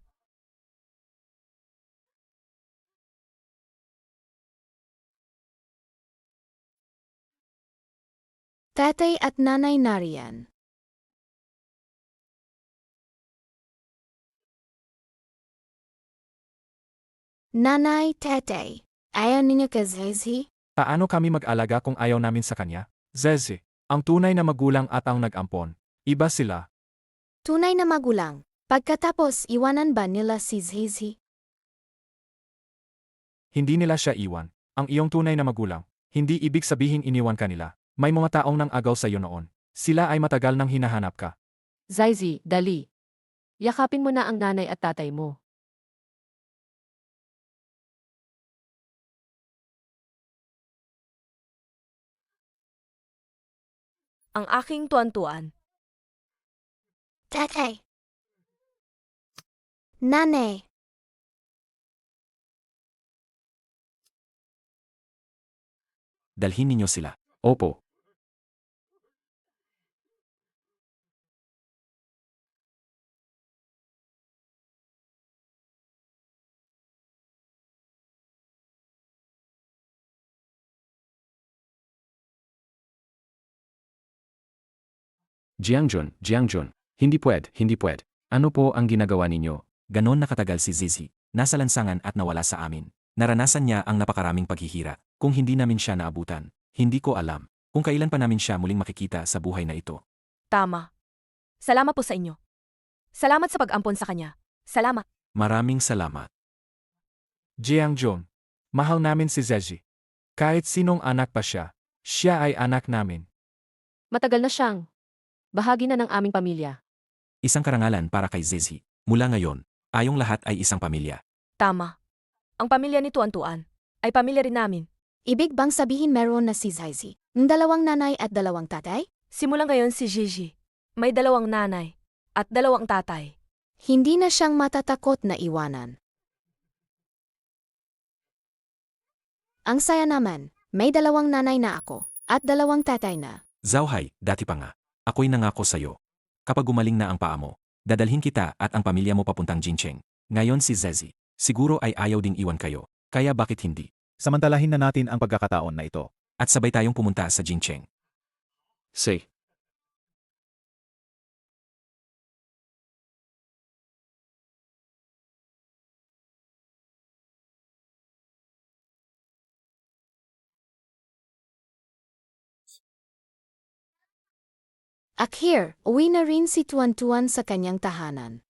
Tatay at nanay nariyan. Nanay, tatay, ayaw ninyo kay Zaizi? Paano kami mag-alaga kung ayaw namin sa kanya? Zeze, ang tunay na magulang at ang nag-ampon. Iba sila. Tunay na magulang. Pagkatapos iwanan ba nila si Zaizi? Hindi nila siya iwan. Ang iyong tunay na magulang. Hindi ibig sabihin iniwan ka nila. May mga taong nang agaw sa iyo noon. Sila ay matagal nang hinahanap ka. Zaizi, dali. Yakapin mo na ang nanay at tatay mo. Ang aking tuan-tuan. Tatay. Nanay. Dalhin ninyo sila. Opo. Jiangjun, hindi pwed. Ano po ang ginagawa ninyo? Ganon nakatagal si Zizi. Nasa lansangan at nawala sa amin. Naranasan niya ang napakaraming paghihira. Kung hindi namin siya naabutan, hindi ko alam kung kailan pa namin siya muling makikita sa buhay na ito. Tama. Salamat po sa inyo. Salamat sa pag-ampon sa kanya. Salamat. Maraming salamat. Jiangjun, mahal namin si Zezi. Kahit sinong anak pa siya, siya ay anak namin. Matagal na siyang bahagi na ng aming pamilya. Isang karangalan para kay Zizi. Mula ngayon, tayong lahat ay isang pamilya. Tama. Ang pamilya ni Tuan-tuan ay pamilya rin namin. Ibig bang sabihin meron na si Zaizi? Ng 2 nanay at 2 tatay? Simula ngayon si Gigi. May 2 nanay at 2 tatay. Hindi na siyang matatakot na iwanan. Ang saya naman, may 2 nanay na ako at 2 tatay na. Zauhai, dati pa nga. Ako'y nangako sa'yo. Kapag gumaling na ang paa mo, dadalhin kita at ang pamilya mo papuntang Jincheng. Ngayon si Zezi. Siguro ay ayaw ding iwan kayo. Kaya bakit hindi? Samantalahin na natin ang pagkakataon na ito. At sabay tayong pumunta sa Jincheng. Say. Akhir, uwi na rin si Tuan-tuan sa kanyang tahanan.